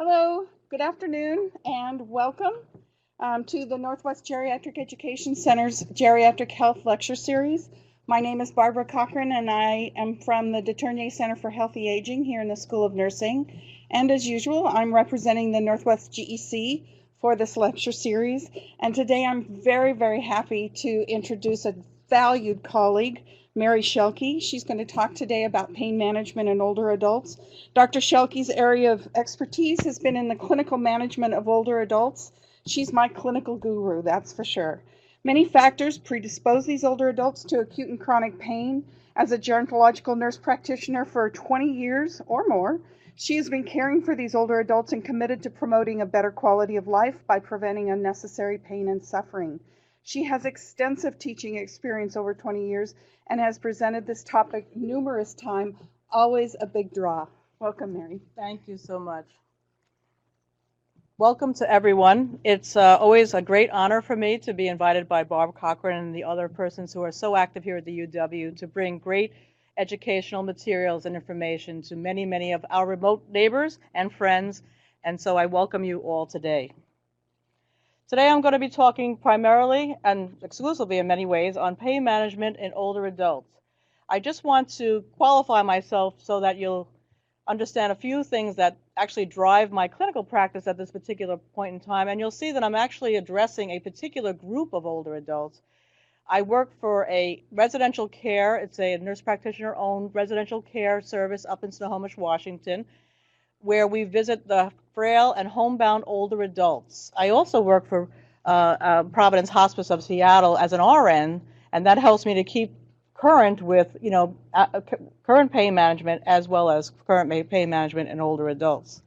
Hello, good afternoon, and welcome to the Northwest Geriatric Education Center's Geriatric Health Lecture Series. My name is Barbara Cochran, and I am from the DeTournier Center for Healthy Aging here in the School of Nursing. And as usual, I'm representing the Northwest GEC for this lecture series. And today I'm very, very happy to introduce a valued colleague, Mary Shelkey. She's going to talk today about pain management in older adults. Dr. Shelkey's area of expertise has been in the clinical management of older adults. She's my clinical guru, that's for sure. Many factors predispose these older adults to acute and chronic pain. As a gerontological nurse practitioner for 20 years or more, she has been caring for these older adults and committed to promoting a better quality of life by preventing unnecessary pain and suffering. She has extensive teaching experience over 20 years and has presented this topic numerous times, always a big draw. Welcome, Mary. Thank you so much. Welcome to everyone. It's always a great honor for me to be invited by Barb Cochran and the other persons who are so active here at the UW to bring great educational materials and information to many, many of our remote neighbors and friends, and so I welcome you all today. Today I'm going to be talking primarily and exclusively in many ways on pain management in older adults. I just want to qualify myself so that you'll understand a few things that actually drive my clinical practice at this particular point in time, and you'll see that I'm actually addressing a particular group of older adults. I work for a residential care, it's a nurse practitioner owned residential care service up in Snohomish, Washington, where we visit the frail and homebound older adults. I also work for Providence Hospice of Seattle as an RN, and that helps me to keep current with, current pain management as well as current pain management in older adults.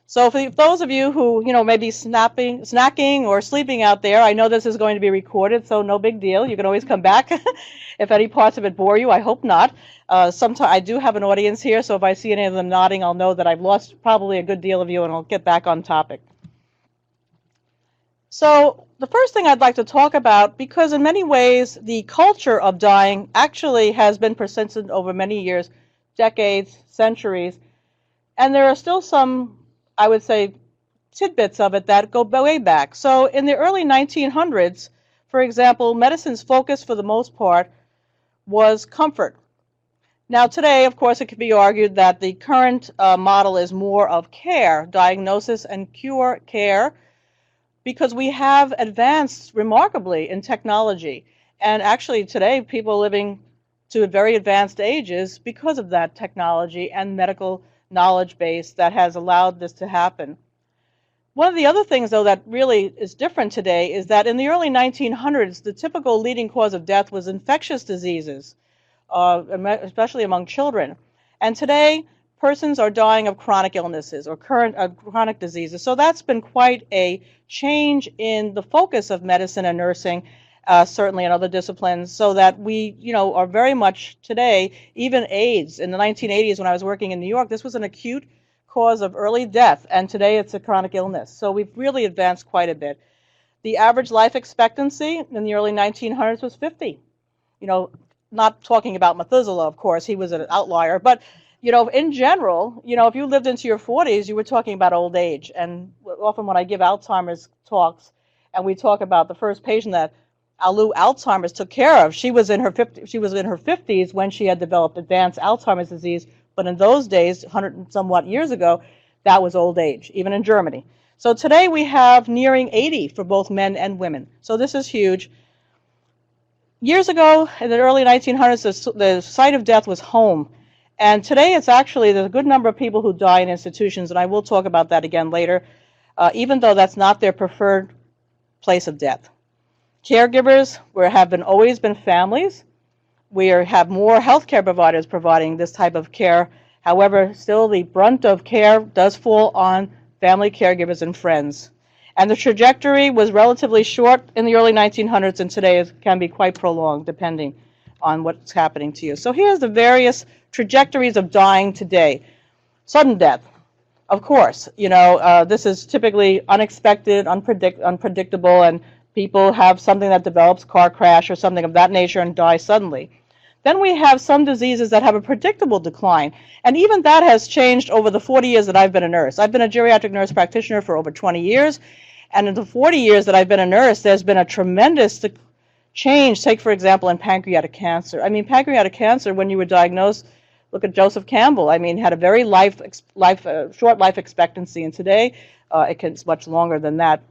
So for those of you who, may be snacking or sleeping out there, I know this is going to be recorded, so no big deal. You can always come back if any parts of it bore you. I hope not. Sometimes I do have an audience here, so if I see any of them nodding, I'll know that I've lost probably a good deal of you, and I'll get back on topic. So the first thing I'd like to talk about, because in many ways the culture of dying actually has been persistent over many years, decades, centuries, and there are still some, I would say, tidbits of it that go way back. So in the early 1900s, for example, medicine's focus for the most part was comfort. Now today, of course, it could be argued that the current model is more of care, diagnosis and cure care, because we have advanced remarkably in technology. And actually today, people are living to very advanced ages because of that technology and medical knowledge base that has allowed this to happen. One of the other things, though, that really is different today is that in the early 1900s, the typical leading cause of death was infectious diseases, especially among children. And today, persons are dying of chronic illnesses or chronic diseases. So that's been quite a change in the focus of medicine and nursing, certainly in other disciplines, so that we, are very much today, even AIDS. In the 1980s, when I was working in New York, this was an acute cause of early death, and today it's a chronic illness. So we've really advanced quite a bit. The average life expectancy in the early 1900s was 50. Not talking about Methuselah, of course, he was an outlier, but in general, if you lived into your 40s, you were talking about old age. And often when I give Alzheimer's talks, and we talk about the first patient that Lou Alzheimer's took care of, she was in her 50s when she had developed advanced Alzheimer's disease. But in those days, 100 and somewhat years ago, that was old age, even in Germany. So today we have nearing 80 for both men and women. So this is huge. Years ago, in the early 1900s, the site of death was home. And today it's actually, there's a good number of people who die in institutions, and I will talk about that again later, even though that's not their preferred place of death. Caregivers have always been families. We have more healthcare providers providing this type of care. However, still the brunt of care does fall on family caregivers and friends. And the trajectory was relatively short in the early 1900s, and today it can be quite prolonged depending on what's happening to you. So here's the various trajectories of dying today. Sudden death, of course, this is typically unexpected, unpredictable, and people have something that develops, car crash or something of that nature, and die suddenly. Then we have some diseases that have a predictable decline. And even that has changed over the 40 years that I've been a nurse. I've been a geriatric nurse practitioner for over 20 years. And in the 40 years that I've been a nurse, there's been a tremendous change. Take, for example, in pancreatic cancer. I mean, pancreatic cancer, when you were diagnosed, look at Joseph Campbell. I mean, had a very short life expectancy. And today, it's much longer than that.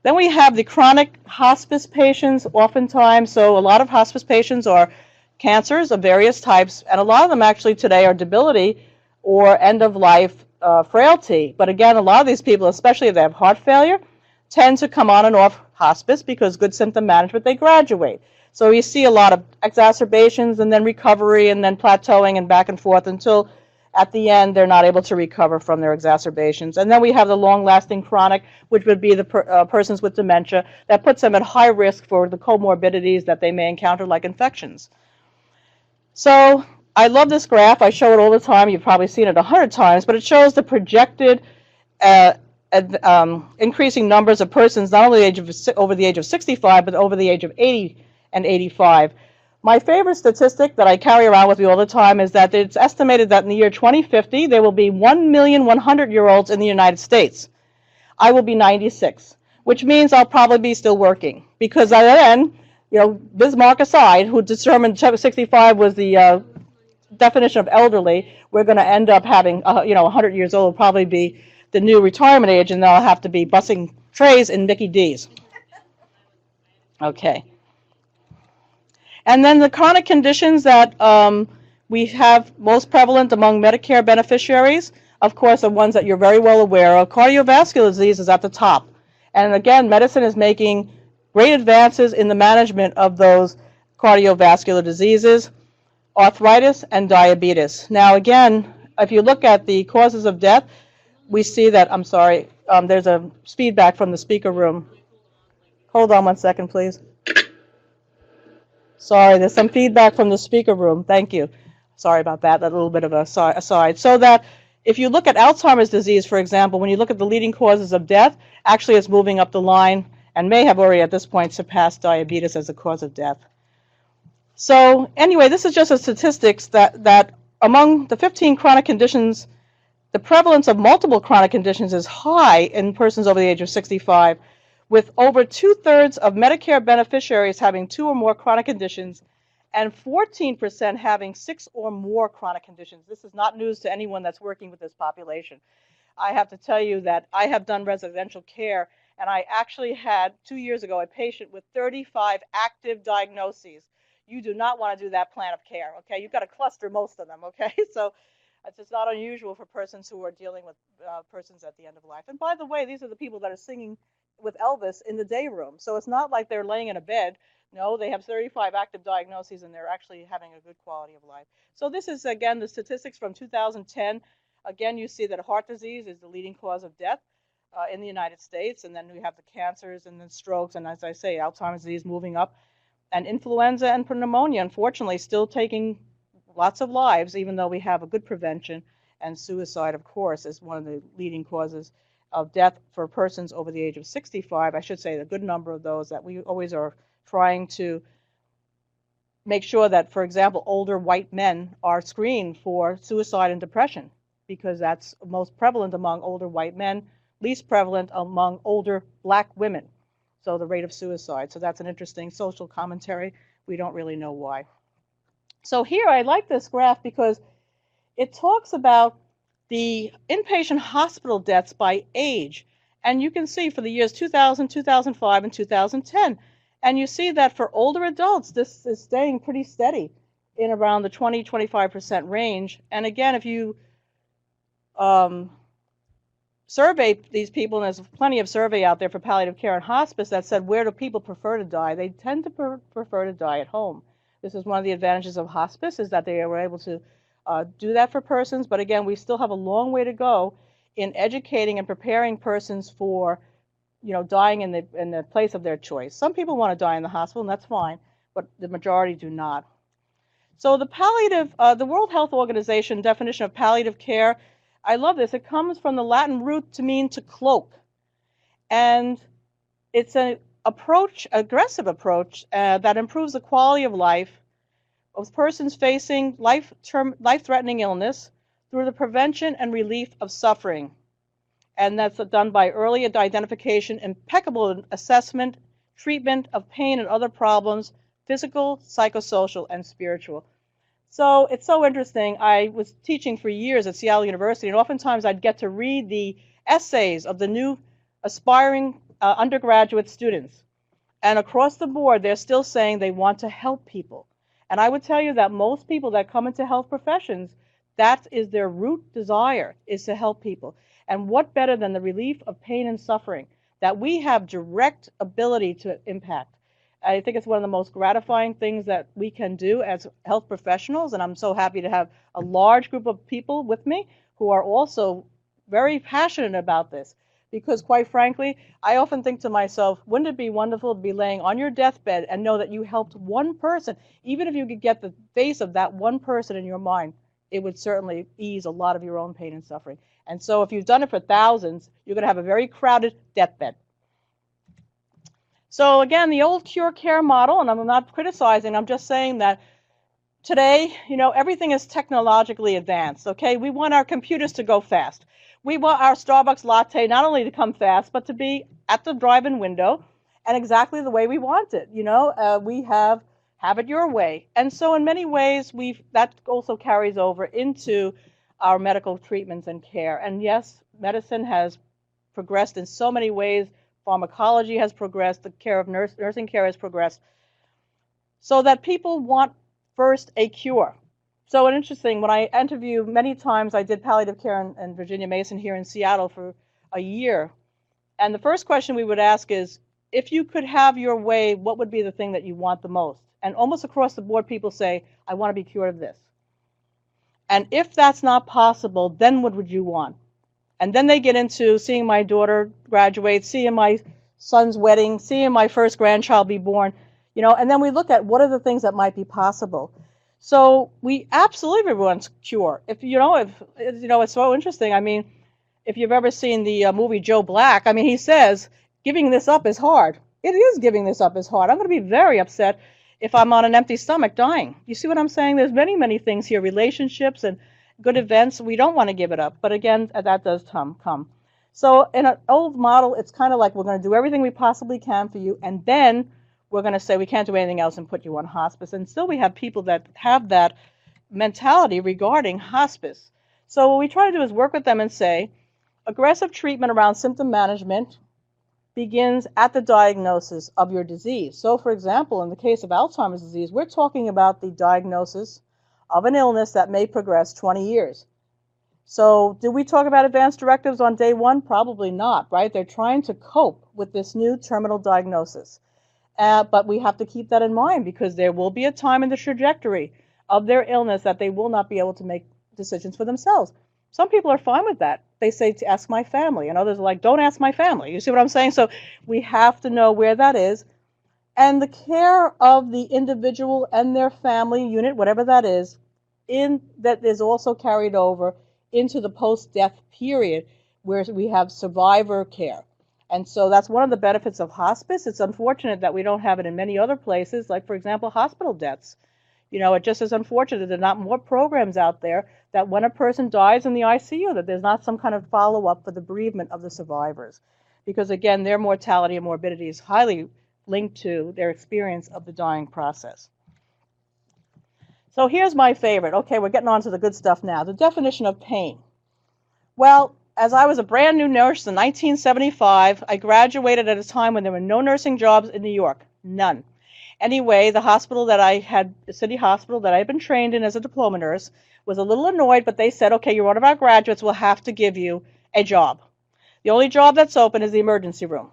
Then we have the chronic hospice patients oftentimes. So a lot of hospice patients are cancers of various types, and a lot of them actually today are debility or end-of-life frailty. But again, a lot of these people, especially if they have heart failure, tend to come on and off hospice because good symptom management, they graduate. So you see a lot of exacerbations and then recovery and then plateauing and back and forth until at the end they're not able to recover from their exacerbations. And then we have the long-lasting chronic, which would be the persons with dementia. That puts them at high risk for the comorbidities that they may encounter, like infections. So I love this graph. I show it all the time. You've probably seen it 100 times, but it shows the projected increasing numbers of persons, not only over the age of 65, but over the age of 80 and 85. My favorite statistic that I carry around with me all the time is that it's estimated that in the year 2050, there will be 1,100,000-year-olds in the United States. I will be 96, which means I'll probably be still working, because by then, you know, Bismarck aside, who determined 65 was the definition of elderly, we're going to end up having, 100 years old will probably be the new retirement age, and they'll have to be bussing trays in Mickey D's. Okay. And then the chronic conditions that we have most prevalent among Medicare beneficiaries, of course, are ones that you're very well aware of. Cardiovascular disease is at the top. And again, medicine is making great advances in the management of those cardiovascular diseases, arthritis, and diabetes. Now, again, if you look at the causes of death, we see that, I'm sorry, there's a feedback from the speaker room. Hold on one second, please. Sorry, there's some feedback from the speaker room. Thank you. Sorry about that, a little bit of a aside. So that if you look at Alzheimer's disease, for example, when you look at the leading causes of death, actually it's moving up the line and may have already at this point surpassed diabetes as a cause of death. So anyway, this is just a statistics that among the 15 chronic conditions, the prevalence of multiple chronic conditions is high in persons over the age of 65, with over 2/3 of Medicare beneficiaries having 2 or more chronic conditions and 14% having 6 or more chronic conditions. This is not news to anyone that's working with this population. I have to tell you that I have done residential care, and I actually had 2 years ago a patient with 35 active diagnoses. You do not want to do that plan of care, okay? You've got to cluster most of them, okay? So it's just not unusual for persons who are dealing with persons at the end of life. And by the way, these are the people that are singing with Elvis in the day room. So it's not like they're laying in a bed. No, they have 35 active diagnoses, and they're actually having a good quality of life. So this is, again, the statistics from 2010. Again, you see that heart disease is the leading cause of death in the United States, and then we have the cancers and then strokes, and as I say, Alzheimer's disease moving up, and influenza and pneumonia, unfortunately, still taking lots of lives, even though we have a good prevention, and suicide, of course, is one of the leading causes of death for persons over the age of 65. I should say a good number of those that we always are trying to make sure that, for example, older white men are screened for suicide and depression, because that's most prevalent among older white men, least prevalent among older black women. So the rate of suicide. So that's an interesting social commentary. We don't really know why. So here I like this graph because it talks about the inpatient hospital deaths by age. And you can see for the years 2000, 2005, and 2010. And you see that for older adults, this is staying pretty steady in around the 20-25% range. And again, if you survey these people, and there's plenty of survey out there for palliative care and hospice that said, where do people prefer to die? They tend to prefer to die at home. This is one of the advantages of hospice, is that they were able to do that for persons. But again, we still have a long way to go in educating and preparing persons for, dying in the place of their choice. Some people want to die in the hospital, and that's fine, but the majority do not. So the palliative, the World Health Organization definition of palliative care, I love this. It comes from the Latin root to mean to cloak. And it's an approach, aggressive approach, that improves the quality of life of persons facing life-threatening illness through the prevention and relief of suffering. And that's done by early identification, impeccable assessment, treatment of pain and other problems, physical, psychosocial, and spiritual. So it's so interesting. I was teaching for years at Seattle University, and oftentimes I'd get to read the essays of the new aspiring undergraduate students. And across the board, they're still saying they want to help people. And I would tell you that most people that come into health professions, that is their root desire, is to help people. And what better than the relief of pain and suffering that we have direct ability to impact? I think it's one of the most gratifying things that we can do as health professionals, and I'm so happy to have a large group of people with me who are also very passionate about this. Because quite frankly, I often think to myself, wouldn't it be wonderful to be laying on your deathbed and know that you helped one person? Even if you could get the face of that one person in your mind, it would certainly ease a lot of your own pain and suffering. And so if you've done it for thousands, you're going to have a very crowded deathbed. So again, the old cure care model, and I'm not criticizing, I'm just saying that today, everything is technologically advanced, okay? We want our computers to go fast. We want our Starbucks latte not only to come fast, but to be at the drive-in window and exactly the way we want it. We have it your way. And so in many ways, that also carries over into our medical treatments and care. And yes, medicine has progressed in so many ways. Pharmacology has progressed, the care of nursing care has progressed, so that people want first a cure. So it's interesting, when I interview, many times I did palliative care in Virginia Mason here in Seattle for a year, and the first question we would ask is, if you could have your way, what would be the thing that you want the most? And almost across the board, people say, I want to be cured of this. And if that's not possible, then what would you want? And then they get into seeing my daughter graduate, seeing my son's wedding, seeing my first grandchild be born, and then we look at what are the things that might be possible. So we absolutely want cure. It's so interesting. I mean, if you've ever seen the movie Joe Black, he says, giving this up is hard. It is giving this up is hard. I'm going to be very upset if I'm on an empty stomach dying. You see what I'm saying? There's many, many things here, relationships and good events. We don't want to give it up. But again, that does come. So in an old model, it's kind of like we're going to do everything we possibly can for you, and then we're going to say we can't do anything else and put you on hospice. And still we have people that have that mentality regarding hospice. So what we try to do is work with them and say, aggressive treatment around symptom management begins at the diagnosis of your disease. So for example, in the case of Alzheimer's disease, we're talking about the diagnosis of an illness that may progress 20 years. So do we talk about advanced directives on day one? Probably not, right? They're trying to cope with this new terminal diagnosis. But we have to keep that in mind, because there will be a time in the trajectory of their illness that they will not be able to make decisions for themselves. Some people are fine with that. They say to ask my family, and others are like, don't ask my family. You see what I'm saying? So we have to know where that is. And the care of the individual and their family unit, whatever that is also carried over into the post-death period, where we have survivor care. And so that's one of the benefits of hospice. It's unfortunate that we don't have it in many other places, like, for example, hospital deaths. It just is unfortunate that there are not more programs out there that when a person dies in the ICU, that there's not some kind of follow-up for the bereavement of the survivors. Because, again, their mortality and morbidity is highly linked to their experience of the dying process. So here's my favorite. Okay, we're getting on to the good stuff now. The definition of pain. Well, as I was a brand new nurse in 1975, I graduated at a time when there were no nursing jobs in New York. None. Anyway, the hospital that I had, the city hospital that I had been trained in as a diploma nurse, was a little annoyed, but they said, okay, you're one of our graduates, we'll have to give you a job. The only job that's open is the emergency room.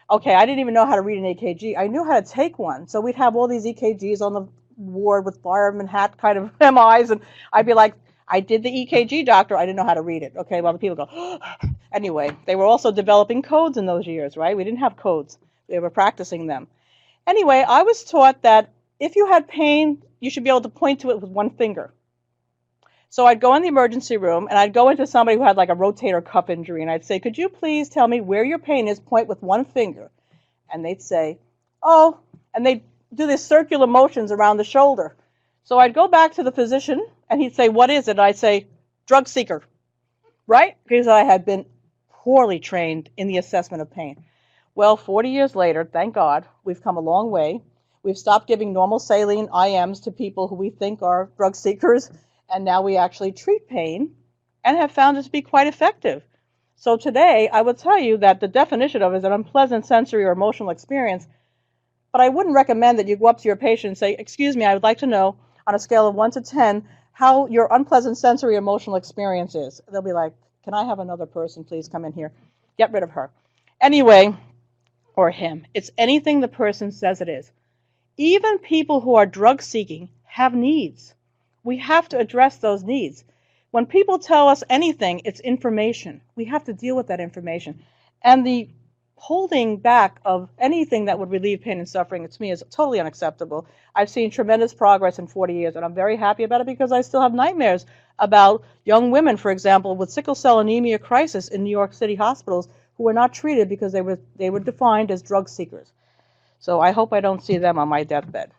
Okay, I didn't even know how to read an EKG. I knew how to take one. So we'd have all these EKGs on the ward with fireman hat kind of MIs, and I'd be like, I did the EKG, doctor. I didn't know how to read it. Okay, well, the people go, anyway, they were also developing codes in those years, right? We didn't have codes. They were practicing them. Anyway, I was taught that if you had pain, you should be able to point to it with one finger. So I'd go in the emergency room, and I'd go into somebody who had like a rotator cuff injury, and I'd say, could you please tell me where your pain is, point with one finger? And they'd say, oh, and they'd do these circular motions around the shoulder. So I'd go back to the physician, and he'd say, what is it? And I'd say, drug seeker, right? Because I had been poorly trained in the assessment of pain. Well, 40 years later, thank God, we've come a long way. We've stopped giving normal saline IMs to people who we think are drug seekers, and now we actually treat pain and have found it to be quite effective. So today, I would tell you that the definition of it is an unpleasant sensory or emotional experience, but I wouldn't recommend that you go up to your patient and say, excuse me, I would like to know on a scale of 1 to 10 how your unpleasant sensory or emotional experience is. They'll be like, can I have another person please come in here? Get rid of her. Anyway, or him. It's anything the person says it is. Even people who are drug seeking have needs. We have to address those needs. When people tell us anything, it's information. We have to deal with that information. And the holding back of anything that would relieve pain and suffering, to me, is totally unacceptable. I've seen tremendous progress in 40 years, and I'm very happy about it because I still have nightmares about young women, for example, with sickle cell anemia crisis in New York City hospitals who were not treated because they were defined as drug seekers. So I hope I don't see them on my deathbed.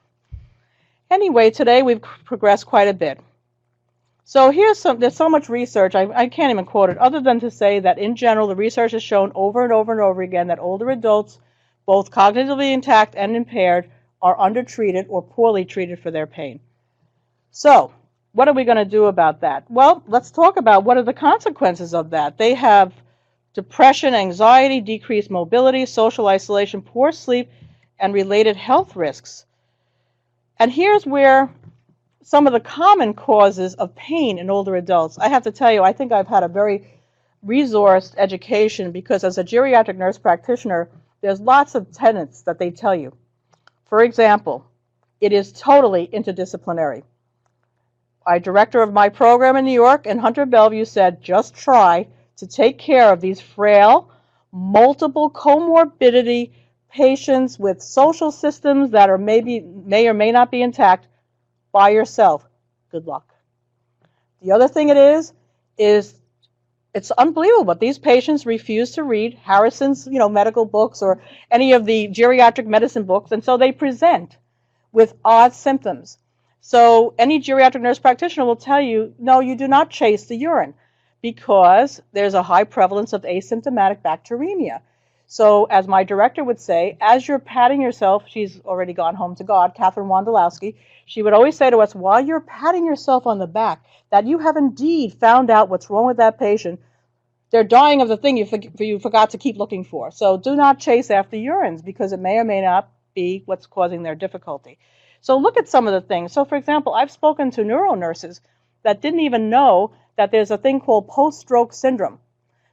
Anyway, today we've progressed quite a bit. So there's so much research, I can't even quote it, other than to say that in general, the research has shown over and over and over again that older adults, both cognitively intact and impaired, are undertreated or poorly treated for their pain. So what are we going to do about that? Well, let's talk about what are the consequences of that. They have depression, anxiety, decreased mobility, social isolation, poor sleep, and related health risks. And here's where some of the common causes of pain in older adults. I have to tell you, I think I've had a very resourced education because as a geriatric nurse practitioner, there's lots of tenets that they tell you. For example, it is totally interdisciplinary. Our director of my program in New York and Hunter Bellevue said, just try to take care of these frail, multiple comorbidity patients with social systems that may or may not be intact by yourself. Good luck. The other thing it is it's unbelievable, but these patients refuse to read Harrison's, medical books or any of the geriatric medicine books, and so they present with odd symptoms. So any geriatric nurse practitioner will tell you, no, you do not chase the urine because there's a high prevalence of asymptomatic bacteremia. So as my director would say, as you're patting yourself, she's already gone home to God, Catherine Wondolowski, she would always say to us, while you're patting yourself on the back, that you have indeed found out what's wrong with that patient. They're dying of the thing you forgot to keep looking for. So do not chase after urines because it may or may not be what's causing their difficulty. So look at some of the things. So for example, I've spoken to neuro nurses that didn't even know that there's a thing called post-stroke syndrome.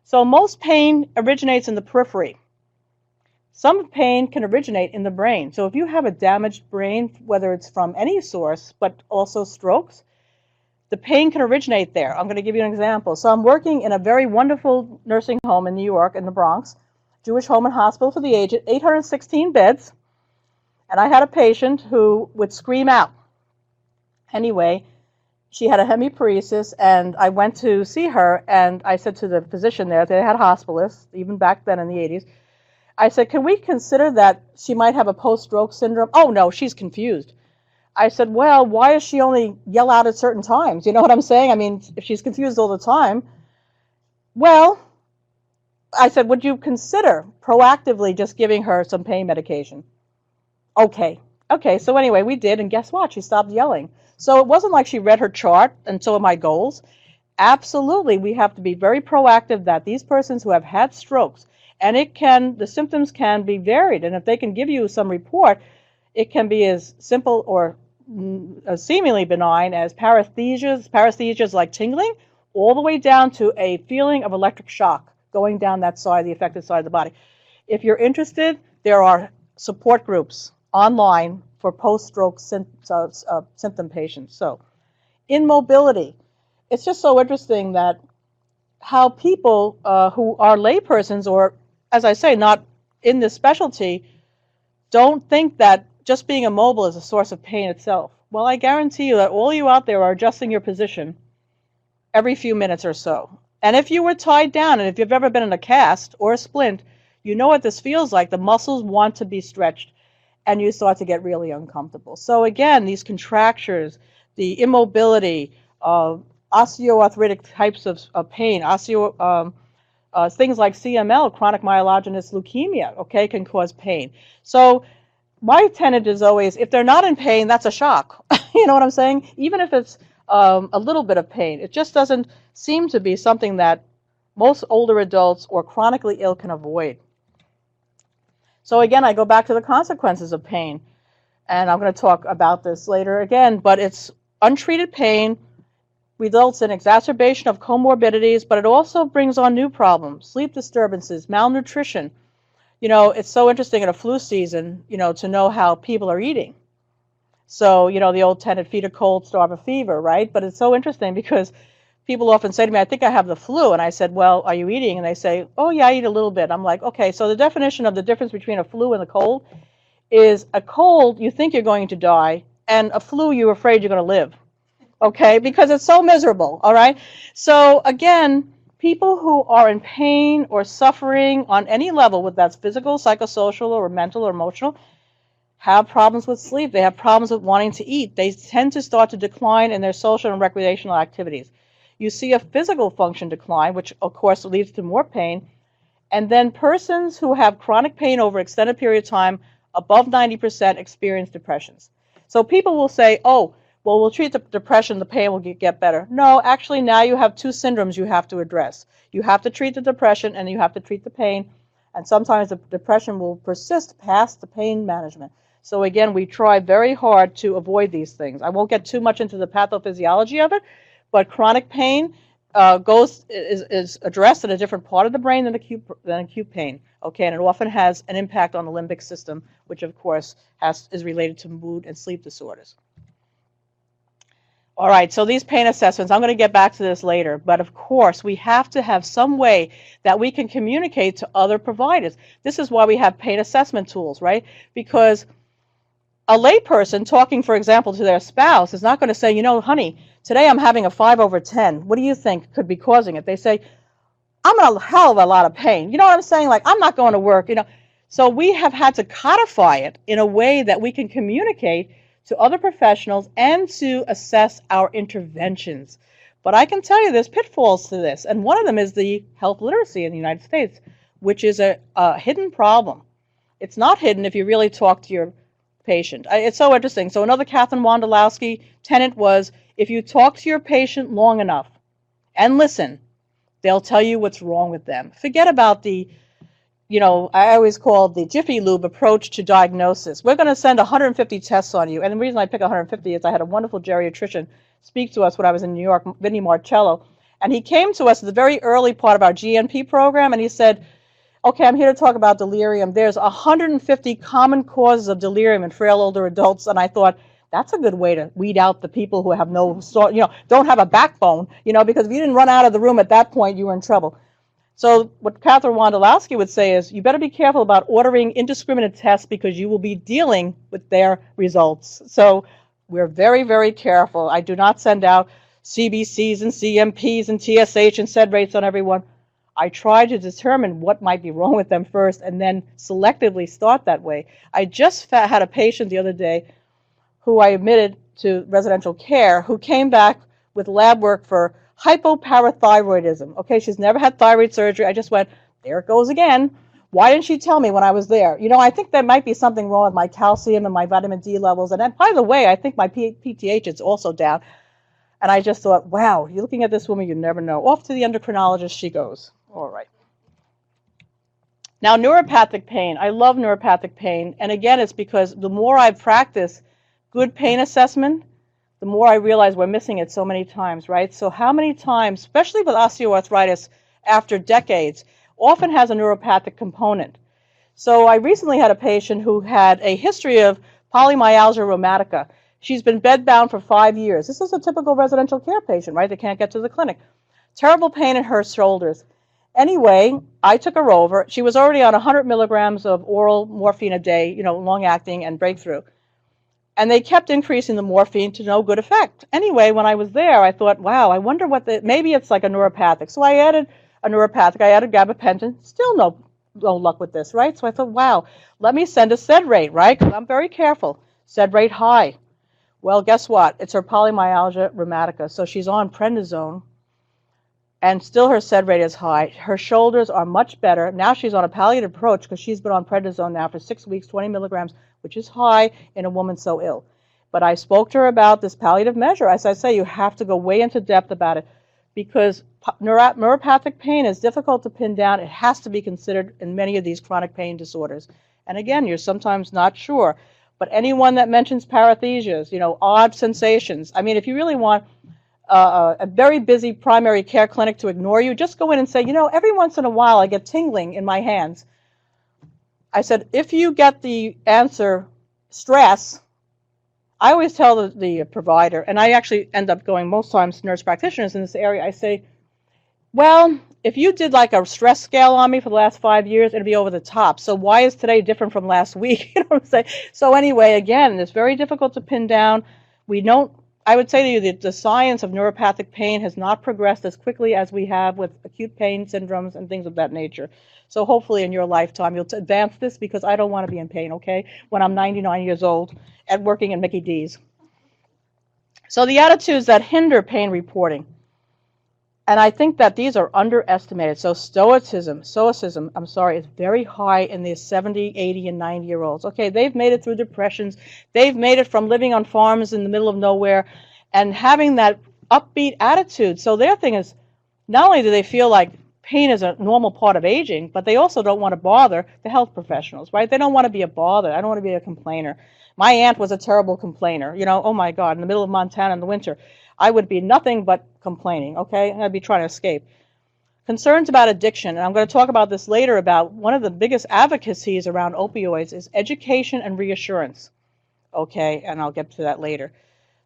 So most pain originates in the periphery. Some pain can originate in the brain. So if you have a damaged brain, whether it's from any source, but also strokes, the pain can originate there. I'm going to give you an example. So I'm working in a very wonderful nursing home in New York, in the Bronx, Jewish Home and Hospital for the Aged, 816 beds. And I had a patient who would scream out. Anyway, she had a hemiparesis, and I went to see her, and I said to the physician there, they had hospitalists, even back then in the 80s, I said, can we consider that she might have a post-stroke syndrome? Oh, no, she's confused. I said, well, why does she only yell out at certain times? You know what I'm saying? I mean, if she's confused all the time. Well, I said, would you consider proactively just giving her some pain medication? Okay, so anyway, we did, and guess what? She stopped yelling. So it wasn't like she read her chart and so are my goals. Absolutely, we have to be very proactive that these persons who have had strokes, and the symptoms can be varied, and if they can give you some report, it can be as simple or seemingly benign as paresthesias like tingling, all the way down to a feeling of electric shock going down that side, the affected side of the body. If you're interested, there are support groups online for post-stroke symptom patients. So, in mobility, it's just so interesting that how people who are laypersons or, as I say, not in this specialty, don't think that just being immobile is a source of pain itself. Well, I guarantee you that all you out there are adjusting your position every few minutes or so. And if you were tied down, and if you've ever been in a cast or a splint, you know what this feels like. The muscles want to be stretched, and you start to get really uncomfortable. So again, these contractures, the immobility, osteoarthritic types of pain, things like CML, chronic myelogenous leukemia, okay, can cause pain. So my tenet is always, if they're not in pain, that's a shock. You know what I'm saying? Even if it's a little bit of pain, it just doesn't seem to be something that most older adults or chronically ill can avoid. So again, I go back to the consequences of pain, and I'm going to talk about this later again, but it's untreated pain results in exacerbation of comorbidities, but it also brings on new problems, sleep disturbances, malnutrition. You know, it's so interesting in a flu season, you know, to know how people are eating. So, you know, the old tenet, feed a cold, starve a fever, right? But it's so interesting because people often say to me, I think I have the flu. And I said, well, are you eating? And they say, oh, yeah, I eat a little bit. I'm like, okay, so the definition of the difference between a flu and a cold is a cold, you think you're going to die, and a flu, you're afraid you're going to live. Okay, because it's so miserable, all right? So again, people who are in pain or suffering on any level, whether that's physical, psychosocial, or mental or emotional, have problems with sleep. They have problems with wanting to eat. They tend to start to decline in their social and recreational activities. You see a physical function decline, which of course leads to more pain. And then persons who have chronic pain over extended period of time, above 90%, experience depressions. So people will say, oh, well, we'll treat the depression, the pain will get better. No, actually now you have two syndromes you have to address. You have to treat the depression and you have to treat the pain. And sometimes the depression will persist past the pain management. So again, we try very hard to avoid these things. I won't get too much into the pathophysiology of it, but chronic pain is addressed in a different part of the brain than acute pain. Okay, and it often has an impact on the limbic system, which of course is related to mood and sleep disorders. All right, so these pain assessments, I'm going to get back to this later, but of course we have to have some way that we can communicate to other providers. This is why we have pain assessment tools, right? Because a layperson talking, for example, to their spouse is not going to say, you know, honey, today I'm having a 5/10. What do you think could be causing it? They say, I'm in a hell of a lot of pain. You know what I'm saying? Like, I'm not going to work, you know. So we have had to codify it in a way that we can communicate to other professionals and to assess our interventions. But I can tell you there's pitfalls to this, and one of them is the health literacy in the United States, which is a hidden problem. It's not hidden if you really talk to your patient. It's so interesting. So another Catherine Wondolowski tenet was, if you talk to your patient long enough and listen, they'll tell you what's wrong with them. Forget about the, you know, I always call the Jiffy Lube approach to diagnosis. We're going to send 150 tests on you. And the reason I pick 150 is I had a wonderful geriatrician speak to us when I was in New York, Vinnie Marcello. And he came to us at the very early part of our GNP program, and he said, okay, I'm here to talk about delirium. There's 150 common causes of delirium in frail older adults. And I thought, that's a good way to weed out the people who have no, you know, don't have a backbone, you know, because if you didn't run out of the room at that point, you were in trouble. So what Catherine Wondolowski would say is, you better be careful about ordering indiscriminate tests because you will be dealing with their results. So we're very, very careful. I do not send out CBCs and CMPs and TSH and SED rates on everyone. I try to determine what might be wrong with them first and then selectively start that way. I just had a patient the other day who I admitted to residential care who came back with lab work for hypoparathyroidism. Okay, she's never had thyroid surgery. I just went, there it goes again. Why didn't she tell me when I was there? You know, I think there might be something wrong with my calcium and my vitamin D levels. And then, by the way, I think my PTH is also down. And I just thought, wow, you're looking at this woman, you never know. Off to the endocrinologist she goes. All right. Now, neuropathic pain. I love neuropathic pain. And again, it's because the more I practice good pain assessment, the more I realize we're missing it so many times, right? So how many times, especially with osteoarthritis after decades, often has a neuropathic component. So I recently had a patient who had a history of polymyalgia rheumatica. She's been bedbound for 5 years. This is a typical residential care patient, right? They can't get to the clinic. Terrible pain in her shoulders. Anyway, I took her over. She was already on 100 milligrams of oral morphine a day, you know, long-acting and breakthrough. And they kept increasing the morphine to no good effect. Anyway, when I was there, I thought, wow, I wonder maybe it's like a neuropathic. So I added a neuropathic. I added gabapentin. Still no luck with this, right? So I thought, wow, let me send a SED rate, right? Because I'm very careful. SED rate high. Well, guess what? It's her polymyalgia rheumatica. So she's on prednisone, and still her SED rate is high. Her shoulders are much better. Now she's on a palliative approach because she's been on prednisone now for 6 weeks, 20 milligrams, which is high in a woman so ill. But I spoke to her about this palliative measure. As I say, you have to go way into depth about it because neuropathic pain is difficult to pin down. It has to be considered in many of these chronic pain disorders. And again, you're sometimes not sure. But anyone that mentions paresthesias, odd sensations, I mean, if you really want a very busy primary care clinic to ignore you, just go in and say, every once in a while I get tingling in my hands. I said, if you get the answer stress, I always tell the provider, and I actually end up going most times to nurse practitioners in this area, I say, well, if you did like a stress scale on me for the last 5 years, it'd be over the top. So why is today different from last week? You know what I'm saying? So anyway, again, it's very difficult to pin down. I would say to you that the science of neuropathic pain has not progressed as quickly as we have with acute pain syndromes and things of that nature. So hopefully in your lifetime you'll advance this, because I don't want to be in pain, okay, when I'm 99 years old and working at Mickey D's. So the attitudes that hinder pain reporting. And I think that these are underestimated. So stoicism, is very high in the 70, 80, and 90-year-olds. Okay, they've made it through depressions. They've made it from living on farms in the middle of nowhere and having that upbeat attitude. So their thing is, not only do they feel like pain is a normal part of aging, but they also don't want to bother the health professionals, right? They don't want to be a bother. I don't want to be a complainer. My aunt was a terrible complainer. Oh my God, in the middle of Montana in the winter, I would be nothing but complaining, okay? I'd be trying to escape. Concerns about addiction, and I'm going to talk about this later, about one of the biggest advocacies around opioids is education and reassurance, okay? And I'll get to that later.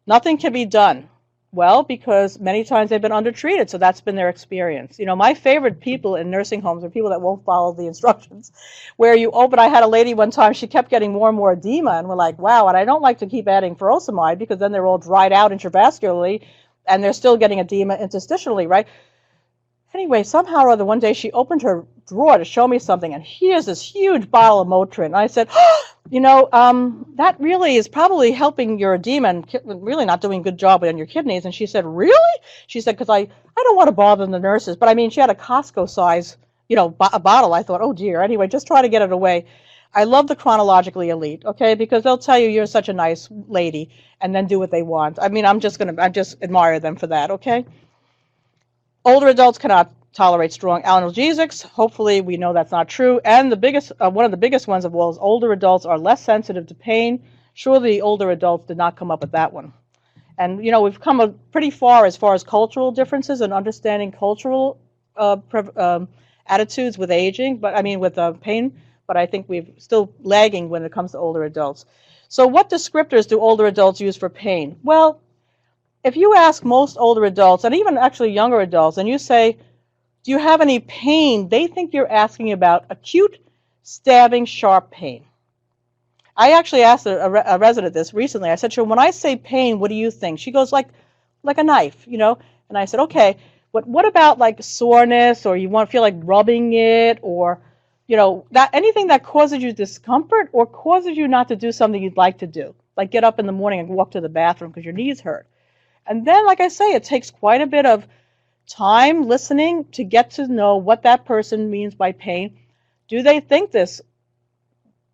Nothing can be done. Well, because many times they've been undertreated, so that's been their experience. My favorite people in nursing homes are people that won't follow the instructions. Where I had a lady one time, she kept getting more and more edema, and we're like, wow, and I don't like to keep adding furosemide because then they're all dried out intravascularly, and they're still getting edema interstitially, right? Anyway, somehow or other, one day she opened her drawer to show me something, and here's this huge bottle of Motrin. And I said, that really is probably helping your edema and really not doing a good job on your kidneys. And she said, really? She said, because I don't want to bother the nurses. But I mean, she had a Costco size, a bottle. I thought, oh dear. Anyway, just try to get it away. I love the chronologically elite, okay, because they'll tell you you're such a nice lady and then do what they want. I mean, I just admire them for that, okay? Older adults cannot tolerate strong analgesics. Hopefully, we know that's not true. And one of the biggest ones of all is older adults are less sensitive to pain. Surely, the older adults did not come up with that one. And we've come pretty far as cultural differences and understanding cultural attitudes with aging, with pain. But I think we're still lagging when it comes to older adults. So, what descriptors do older adults use for pain? Well, if you ask most older adults, and even actually younger adults, and you say, do you have any pain? They think you're asking about acute, stabbing, sharp pain. I actually asked a resident this recently. I said to her, when I say pain, what do you think? She goes, like a knife, And I said, okay, but what about like soreness, or you feel like rubbing it, or, anything that causes you discomfort or causes you not to do something you'd like to do, like get up in the morning and walk to the bathroom because your knees hurt. And then, like I say, it takes quite a bit of time listening to get to know what that person means by pain. Do they think this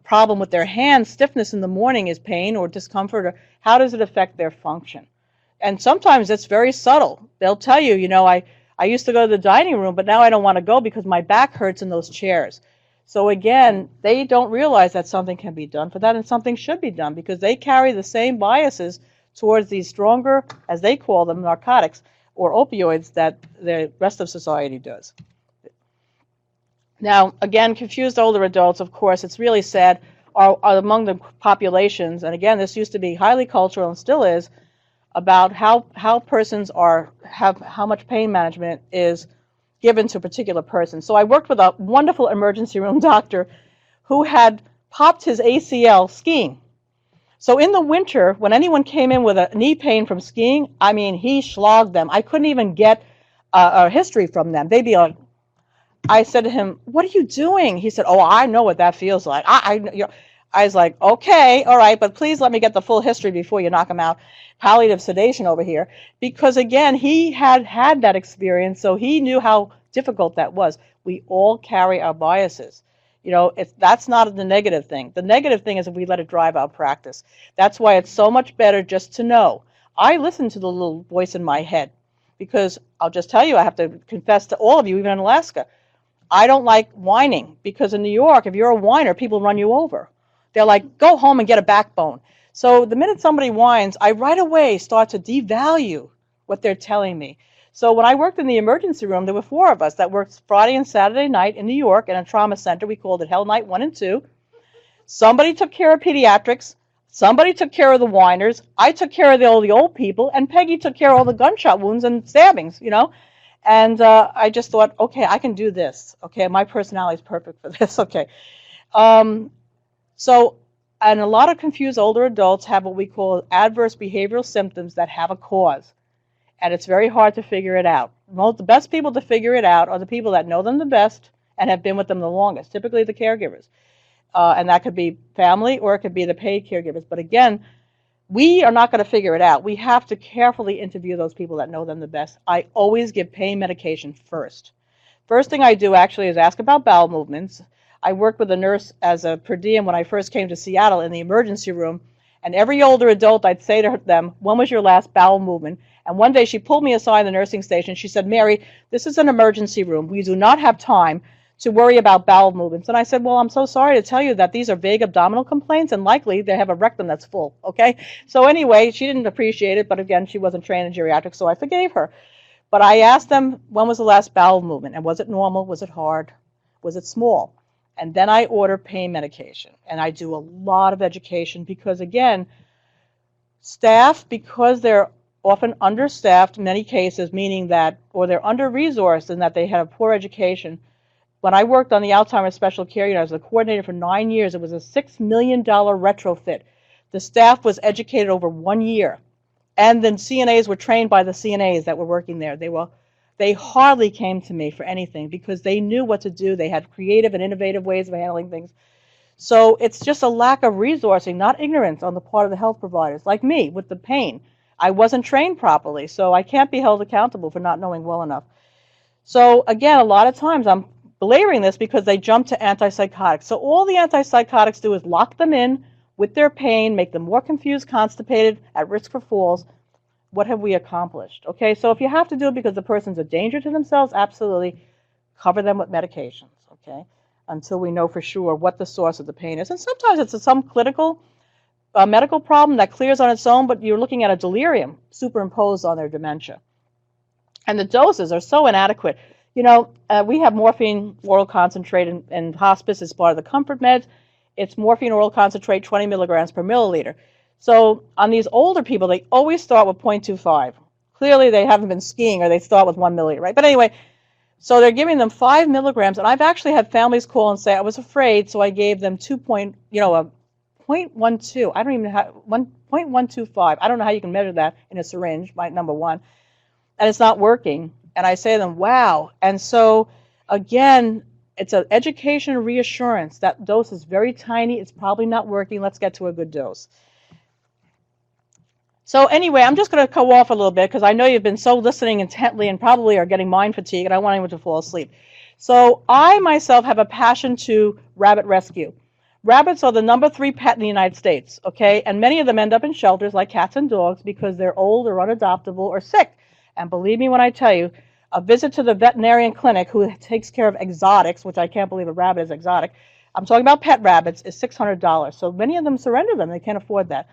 problem with their hands, stiffness in the morning, is pain or discomfort, or how does it affect their function? And sometimes it's very subtle. They'll tell you, I used to go to the dining room, but now I don't want to go because my back hurts in those chairs. So again, they don't realize that something can be done for that, and something should be done because they carry the same biases towards these stronger, as they call them, narcotics or opioids that the rest of society does. Now, again, confused older adults, of course, it's really sad, are among the populations, and again, this used to be highly cultural and still is, about how persons have how much pain management is given to a particular person. So I worked with a wonderful emergency room doctor who had popped his ACL skiing. So in the winter, when anyone came in with a knee pain from skiing, he slogged them. I couldn't even get a history from them. They'd be like, I said to him, what are you doing? He said, oh, I know what that feels like. I was like, okay, all right, but please let me get the full history before you knock him out. Palliative sedation over here. Because again, he had had that experience, so he knew how difficult that was. We all carry our biases. You know, that's not the negative thing. The negative thing is if we let it drive our practice. That's why it's so much better just to know. I listen to the little voice in my head because I'll just tell you, I have to confess to all of you, even in Alaska, I don't like whining because in New York, if you're a whiner, people run you over. They're like, go home and get a backbone. So the minute somebody whines, I right away start to devalue what they're telling me. So when I worked in the emergency room, there were 4 of us that worked Friday and Saturday night in New York in a trauma center. We called it Hell Night 1 and 2. Somebody took care of pediatrics. Somebody took care of the whiners. I took care of all the old people. And Peggy took care of all the gunshot wounds and stabbings, you know. And I just thought, okay, I can do this. Okay, my personality is perfect for this. Okay. And a lot of confused older adults have what we call adverse behavioral symptoms that have a cause. And it's very hard to figure it out. The best people to figure it out are the people that know them the best and have been with them the longest, typically the caregivers. And that could be family or it could be the paid caregivers. But again, we are not going to figure it out. We have to carefully interview those people that know them the best. I always give pain medication first. First thing I do actually is ask about bowel movements. I worked with a nurse as a per diem when I first came to Seattle in the emergency room. And every older adult, I'd say to them, when was your last bowel movement? And one day she pulled me aside in the nursing station. She said, Mary, this is an emergency room. We do not have time to worry about bowel movements. And I said, well, I'm so sorry to tell you that these are vague abdominal complaints and likely they have a rectum that's full, okay? So anyway, she didn't appreciate it, but again, she wasn't trained in geriatrics, so I forgave her. But I asked them, when was the last bowel movement? And was it normal? Was it hard? Was it small? And then I order pain medication. And I do a lot of education because, again, staff, because they're often understaffed in many cases, meaning that, or they're under-resourced in that they have poor education. When I worked on the Alzheimer's Special Care Unit, I was the coordinator for 9 years. It was a $6 million retrofit. The staff was educated over 1 year. And then CNAs were trained by the CNAs that were working there. They hardly came to me for anything because they knew what to do. They had creative and innovative ways of handling things. So it's just a lack of resourcing, not ignorance on the part of the health providers. Like me with the pain. I wasn't trained properly, so I can't be held accountable for not knowing well enough. So again, a lot of times I'm belaboring this because they jump to antipsychotics. So all the antipsychotics do is lock them in with their pain, make them more confused, constipated, at risk for falls. What have we accomplished? Okay, so if you have to do it because the person's a danger to themselves, absolutely cover them with medications, okay, until we know for sure what the source of the pain is. And sometimes it's some clinical medical problem that clears on its own, but you're looking at a delirium superimposed on their dementia. And the doses are so inadequate. You know, we have morphine oral concentrate in hospice as part of the comfort meds. It's morphine oral concentrate, 20 milligrams per milliliter. So on these older people, they always start with 0.25. Clearly, they haven't been skiing or they start with 1 milliliter, right? But anyway, so they're giving them 5 milligrams. And I've actually had families call and say, I was afraid, so I gave them 0.12. I don't even know how, 1.125. I don't know how you can measure that in a syringe, number one. And it's not working. And I say to them, wow. And so, again, it's an education and reassurance. That dose is very tiny. It's probably not working. Let's get to a good dose. So anyway, I'm just going to go off a little bit because I know you've been so listening intently and probably are getting mind fatigue, and I want anyone to fall asleep. So I myself have a passion to rabbit rescue. Rabbits are the #3 pet in the United States, okay? And many of them end up in shelters like cats and dogs because they're old or unadoptable or sick. And believe me when I tell you, a visit to the veterinarian clinic who takes care of exotics, which I can't believe a rabbit is exotic, I'm talking about pet rabbits, is $600. So many of them surrender them. They can't afford that.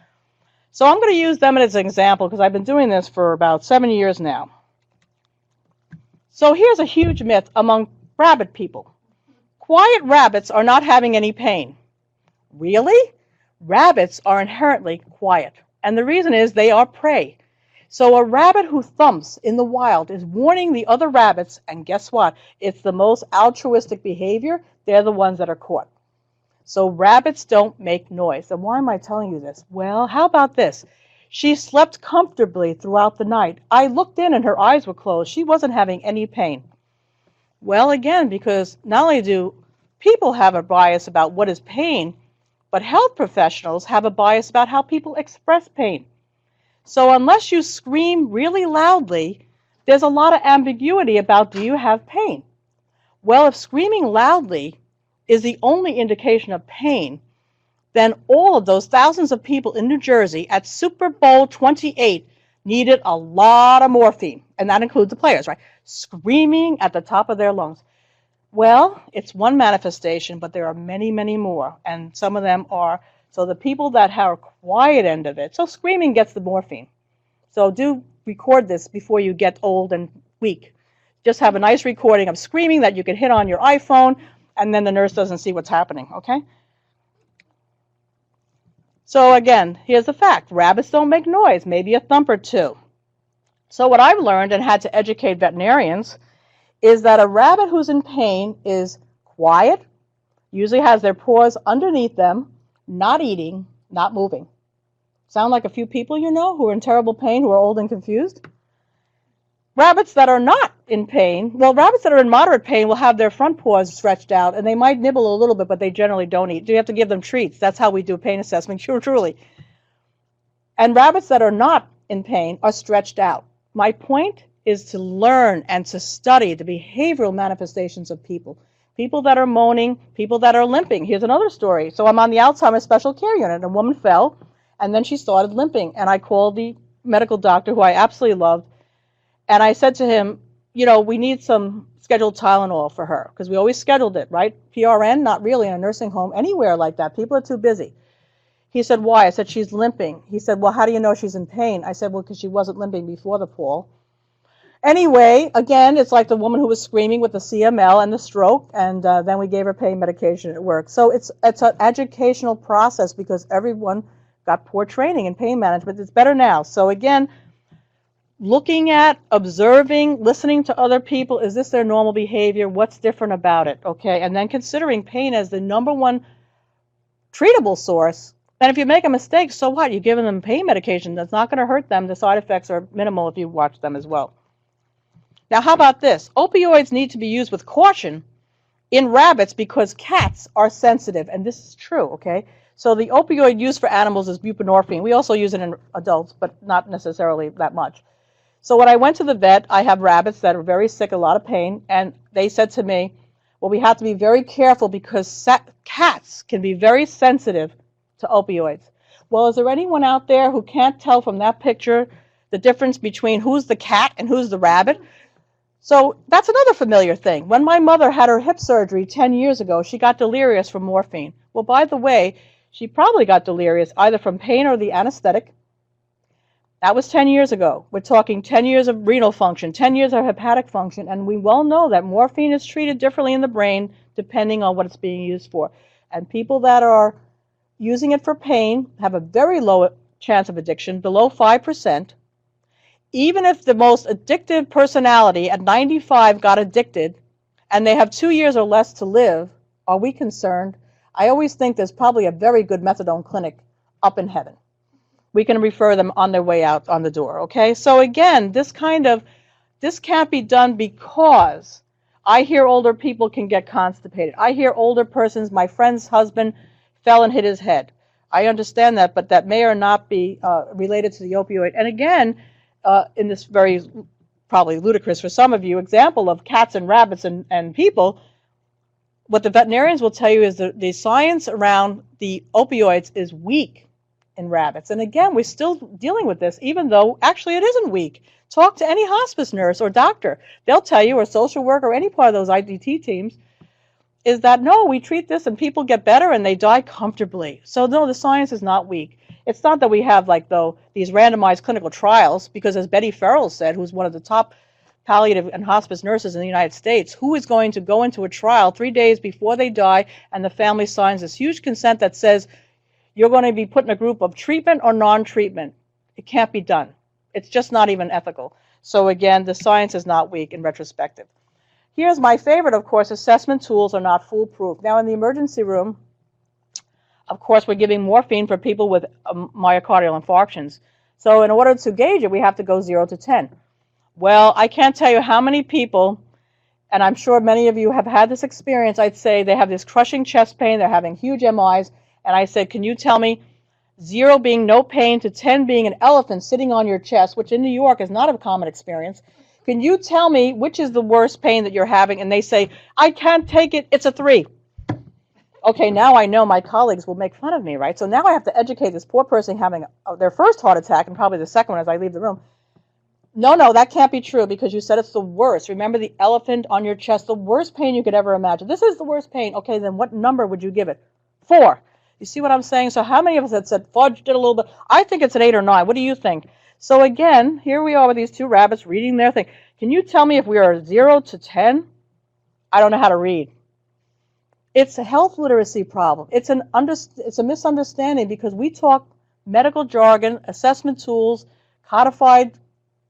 So I'm going to use them as an example because I've been doing this for about 7 years now. So here's a huge myth among rabbit people. Quiet rabbits are not having any pain. Really? Rabbits are inherently quiet. And the reason is they are prey. So a rabbit who thumps in the wild is warning the other rabbits, and guess what? It's the most altruistic behavior. They're the ones that are caught. So rabbits don't make noise. And why am I telling you this? Well, how about this? She slept comfortably throughout the night. I looked in and her eyes were closed. She wasn't having any pain. Well, again, because not only do people have a bias about what is pain, But health professionals have a bias about how people express pain. So unless you scream really loudly, there's a lot of ambiguity about, do you have pain? Well, if screaming loudly is the only indication of pain, then all of those thousands of people in New Jersey at Super Bowl 28 needed a lot of morphine, and that includes the players, right? Screaming at the top of their lungs. Well, it's one manifestation, but there are many, many more, and some of them are, so the people that have a quiet end of it, so screaming gets the morphine. So do record this before you get old and weak. Just have a nice recording of screaming that you can hit on your iPhone, and then the nurse doesn't see what's happening, okay? So again, here's the fact. Rabbits don't make noise, maybe a thump or two. So what I've learned and had to educate veterinarians is that a rabbit who's in pain is quiet, usually has their paws underneath them, not eating, not moving. Sound like a few people you know who are in terrible pain, who are old and confused? Rabbits that are not in pain, well, rabbits that are in moderate pain will have their front paws stretched out, and they might nibble a little bit, but they generally don't eat. You have to give them treats. That's how we do pain assessment, truly. And rabbits that are not in pain are stretched out. My point is to learn and to study the behavioral manifestations of people. People that are moaning, people that are limping. Here's another story. So I'm on the Alzheimer's special care unit. A woman fell, and then she started limping. And I called the medical doctor, who I absolutely loved, and I said to him, you know, we need some scheduled Tylenol for her, because we always scheduled it, right? PRN, not really in a nursing home, anywhere like that. People are too busy. He said, why? I said, she's limping. He said, well, how do you know she's in pain? I said, well, because she wasn't limping before the fall. Anyway, again, it's like the woman who was screaming with the CML and the stroke, and then we gave her pain medication at work. So it's an educational process, because everyone got poor training in pain management. It's better now. So again, looking at, observing, listening to other people, is this their normal behavior? What's different about it? Okay, and then considering pain as the #1 treatable source. And if you make a mistake, so what? You're giving them pain medication. That's not going to hurt them. The side effects are minimal if you watch them as well. Now, how about this? Opioids need to be used with caution in rabbits because cats are sensitive, and this is true, okay? So the opioid used for animals is buprenorphine. We also use it in adults, but not necessarily that much. So when I went to the vet, I have rabbits that are very sick, a lot of pain, and they said to me, well, we have to be very careful because cats can be very sensitive to opioids. Well, is there anyone out there who can't tell from that picture the difference between who's the cat and who's the rabbit? So that's another familiar thing. When my mother had her hip surgery 10 years ago, she got delirious from morphine. Well, by the way, she probably got delirious either from pain or the anesthetic. That was 10 years ago. We're talking 10 years of renal function, 10 years of hepatic function, and we well know that morphine is treated differently in the brain depending on what it's being used for. And people that are using it for pain have a very low chance of addiction, below 5%. Even if the most addictive personality at 95 got addicted and they have 2 years or less to live, are we concerned? I always think there's probably a very good methadone clinic up in heaven. We can refer them on their way out on the door, okay? So again, this can't be done because I hear older people can get constipated. I hear older persons, my friend's husband fell and hit his head. I understand that, but that may or not be related to the opioid. And again, in this very probably ludicrous for some of you example of cats and rabbits and people, what the veterinarians will tell you is that the science around the opioids is weak in rabbits. And again, we're still dealing with this, even though actually it isn't weak. Talk to any hospice nurse or doctor. They'll tell you, or social worker, or any part of those IDT teams, is that no, we treat this and people get better and they die comfortably. So no, the science is not weak. It's not that we have these randomized clinical trials, because as Betty Farrell said, who's one of the top palliative and hospice nurses in the United States, who is going to go into a trial 3 days before they die and the family signs this huge consent that says you're going to be put in a group of treatment or non-treatment. It can't be done. It's just not even ethical. So again, the science is not weak in retrospective. Here's my favorite, of course, assessment tools are not foolproof. Now in the emergency room, of course, we're giving morphine for people with myocardial infarctions. So in order to gauge it, we have to go 0 to 10. Well, I can't tell you how many people, and I'm sure many of you have had this experience, I'd say they have this crushing chest pain, they're having huge MIs, And I said, can you tell me 0 being no pain to 10 being an elephant sitting on your chest, which in New York is not a common experience. Can you tell me which is the worst pain that you're having? And they say, I can't take it, it's a 3. Okay, now I know my colleagues will make fun of me, right? So now I have to educate this poor person having their first heart attack and probably the second one as I leave the room. No, that can't be true because you said it's the worst. Remember the elephant on your chest, the worst pain you could ever imagine. This is the worst pain. Okay, then what number would you give it? 4. You see what I'm saying? So how many of us had said, fudged it a little bit? I think it's an 8 or 9. What do you think? So again, here we are with these 2 rabbits reading their thing. Can you tell me if we are 0 to 10? I don't know how to read. It's a health literacy problem. It's a misunderstanding because we talk medical jargon, assessment tools, codified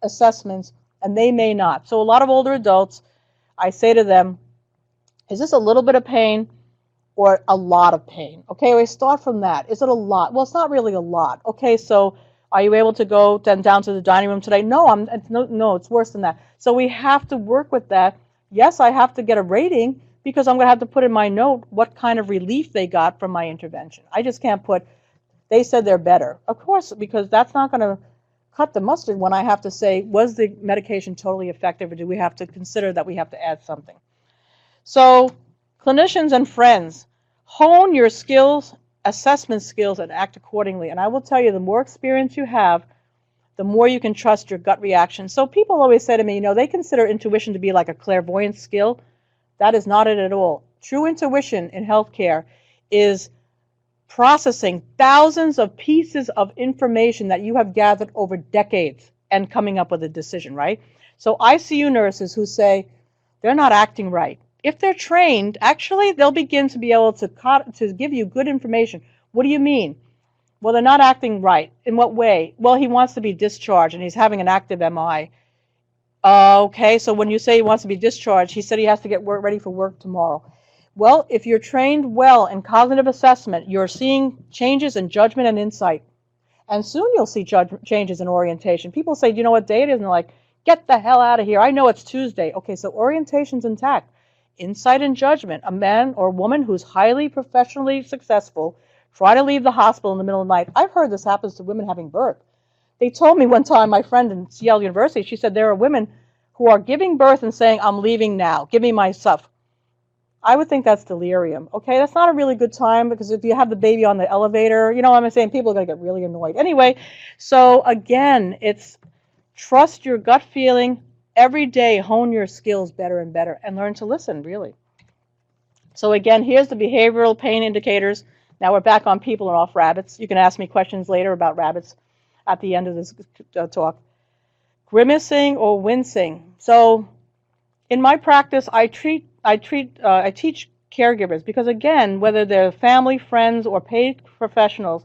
assessments, and they may not. So a lot of older adults, I say to them, is this a little bit of pain or a lot of pain? Okay, we start from that. Is it a lot? Well, it's not really a lot. Okay, so are you able to go then down to the dining room today? No, no, it's worse than that. So we have to work with that. Yes, I have to get a rating because I'm going to have to put in my note what kind of relief they got from my intervention. I just can't put, they said they're better. Of course, because that's not going to cut the mustard when I have to say, was the medication totally effective, or do we have to consider that we have to add something? So clinicians and friends, hone your skills, assessment skills, and act accordingly. And I will tell you, the more experience you have, the more you can trust your gut reaction. So people always say to me, they consider intuition to be like a clairvoyant skill. That is not it at all. True intuition in healthcare is processing thousands of pieces of information that you have gathered over decades and coming up with a decision, right? So ICU nurses who say they're not acting right, if they're trained, actually they'll begin to be able to give you good information. What do you mean? Well, they're not acting right. In what way? Well, he wants to be discharged and he's having an active MI. Okay, so when you say he wants to be discharged, he said he has to get ready for work tomorrow. Well, if you're trained well in cognitive assessment, you're seeing changes in judgment and insight. And soon you'll see changes in orientation. People say, do you know what day it is? And they're like, get the hell out of here. I know it's Tuesday. Okay, so orientation's intact. Insight and judgment. A man or woman who's highly professionally successful try to leave the hospital in the middle of the night. I've heard this happens to women having birth. They told me one time, my friend in Yale University, she said there are women who are giving birth and saying, I'm leaving now. Give me my stuff. I would think that's delirium. Okay, that's not a really good time because if you have the baby on the elevator, you know what I'm saying, people are going to get really annoyed. Anyway, so again, it's trust your gut feeling. Every day, hone your skills better and better and learn to listen, really. So again, here's the behavioral pain indicators. Now we're back on people and off rabbits. You can ask me questions later about rabbits at the end of this talk. Grimacing or wincing. So in my practice, I teach caregivers because, again, whether they're family, friends, or paid professionals,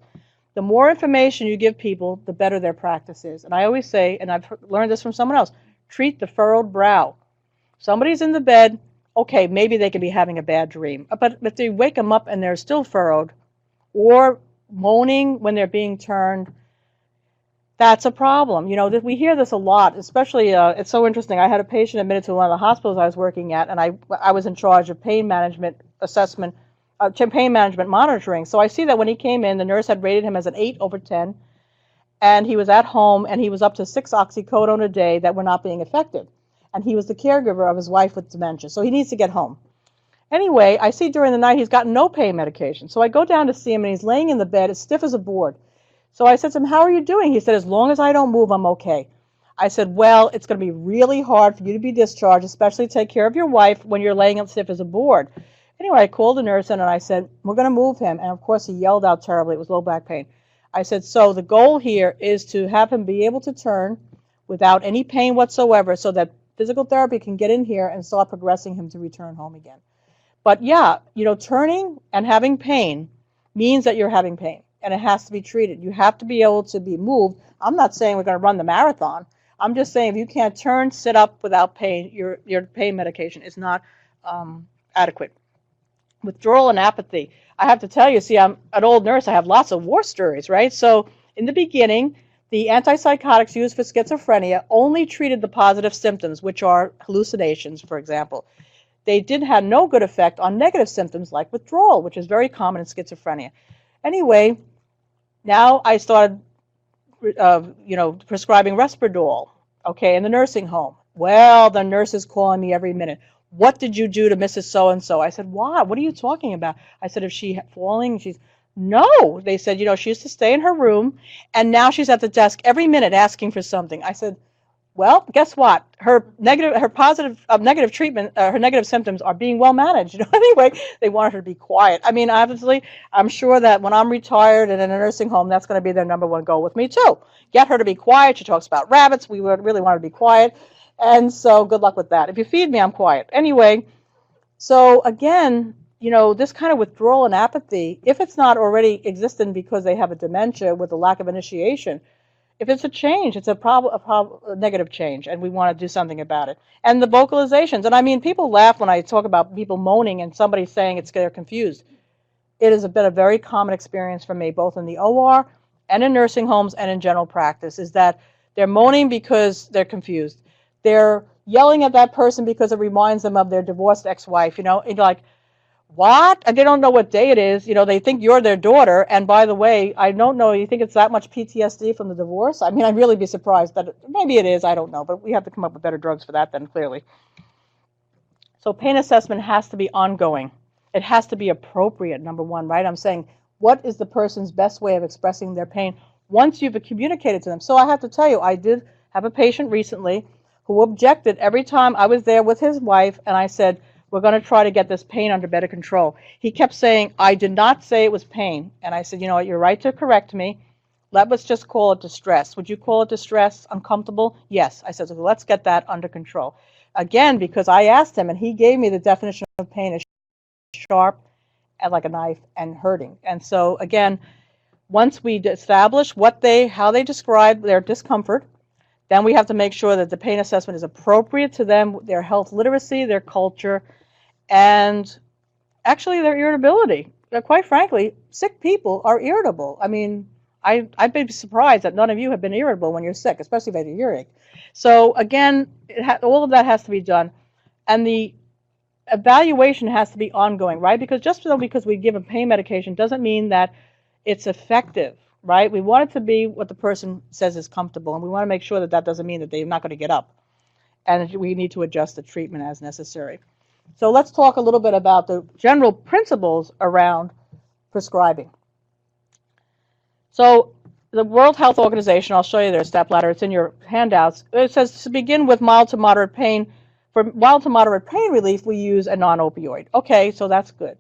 the more information you give people, the better their practice is. And I always say, and I've learned this from someone else, treat the furrowed brow. Somebody's in the bed, okay, maybe they could be having a bad dream. But if they wake them up and they're still furrowed or moaning when they're being turned, that's a problem. We hear this a lot, especially, it's so interesting. I had a patient admitted to one of the hospitals I was working at, and I was in charge of pain management assessment, pain management monitoring. So I see that when he came in, the nurse had rated him as an 8/10, and he was at home, and he was up to 6 oxycodone a day that were not being effective. And he was the caregiver of his wife with dementia, so he needs to get home. Anyway, I see during the night he's got no pain medication. So I go down to see him, and he's laying in the bed as stiff as a board. So I said to him, how are you doing? He said, as long as I don't move, I'm okay. I said, well, it's going to be really hard for you to be discharged, especially take care of your wife when you're laying up stiff as a board. Anyway, I called the nurse in and I said, we're going to move him. And of course, he yelled out terribly. It was low back pain. I said, so the goal here is to have him be able to turn without any pain whatsoever so that physical therapy can get in here and start progressing him to return home again. But yeah, turning and having pain means that you're having pain. And it has to be treated. You have to be able to be moved. I'm not saying we're going to run the marathon. I'm just saying if you can't turn, sit up without pain, your pain medication is not adequate. Withdrawal and apathy. I have to tell you, see, I'm an old nurse. I have lots of war stories, right? So in the beginning, the antipsychotics used for schizophrenia only treated the positive symptoms, which are hallucinations, for example. They did have no good effect on negative symptoms like withdrawal, which is very common in schizophrenia. Anyway, now I started, prescribing Risperdal, okay, in the nursing home. Well, the nurse is calling me every minute. What did you do to Mrs. So-and-so? I said, why? What are you talking about? I said, if she falling, she's, no. They said, she used to stay in her room, and now she's at the desk every minute asking for something. I said, well, guess what? Her negative treatment, her negative symptoms are being well managed. Anyway, they wanted her to be quiet. I mean, obviously, I'm sure that when I'm retired and in a nursing home, that's going to be their number one goal with me too. Get her to be quiet. She talks about rabbits. We would really want her to be quiet, and so good luck with that. If you feed me, I'm quiet. Anyway, so again, this kind of withdrawal and apathy, if it's not already existing because they have a dementia with a lack of initiation. If it's a change, it's a negative change, and we want to do something about it. And the vocalizations, and I mean, people laugh when I talk about people moaning and somebody saying they're confused. It has been a very common experience for me, both in the OR and in nursing homes and in general practice, is that they're moaning because they're confused. They're yelling at that person because it reminds them of their divorced ex-wife, and like, what? And they don't know what day it is. They think you're their daughter. And by the way, I don't know, you think it's that much PTSD from the divorce? I mean, I'd really be surprised. But maybe it is. I don't know. But we have to come up with better drugs for that then, clearly. So pain assessment has to be ongoing. It has to be appropriate, number one, right? I'm saying, what is the person's best way of expressing their pain once you've communicated to them? So I have to tell you, I did have a patient recently who objected every time I was there with his wife, and I said, we're going to try to get this pain under better control. He kept saying, I did not say it was pain. And I said, you know what, you're right to correct me. Let's just call it distress. Would you call it distress, uncomfortable? Yes. I said, so let's get that under control. Again, because I asked him, and he gave me the definition of pain as sharp and like a knife and hurting. And so, again, once we establish how they describe their discomfort, then we have to make sure that the pain assessment is appropriate to them, their health literacy, their culture, and actually their irritability. Quite frankly, sick people are irritable. I mean, I'd be surprised that none of you have been irritable when you're sick, especially if you have a earache. So again, all of that has to be done. And the evaluation has to be ongoing, right? Because just because we give a pain medication doesn't mean that it's effective, right? We want it to be what the person says is comfortable, and we want to make sure that that doesn't mean that they're not going to get up. And we need to adjust the treatment as necessary. So let's talk a little bit about the general principles around prescribing. So the World Health Organization, I'll show you their step ladder, it's in your handouts. It says to begin with mild to moderate pain. For mild to moderate pain relief, we use a non-opioid. Okay, so that's good.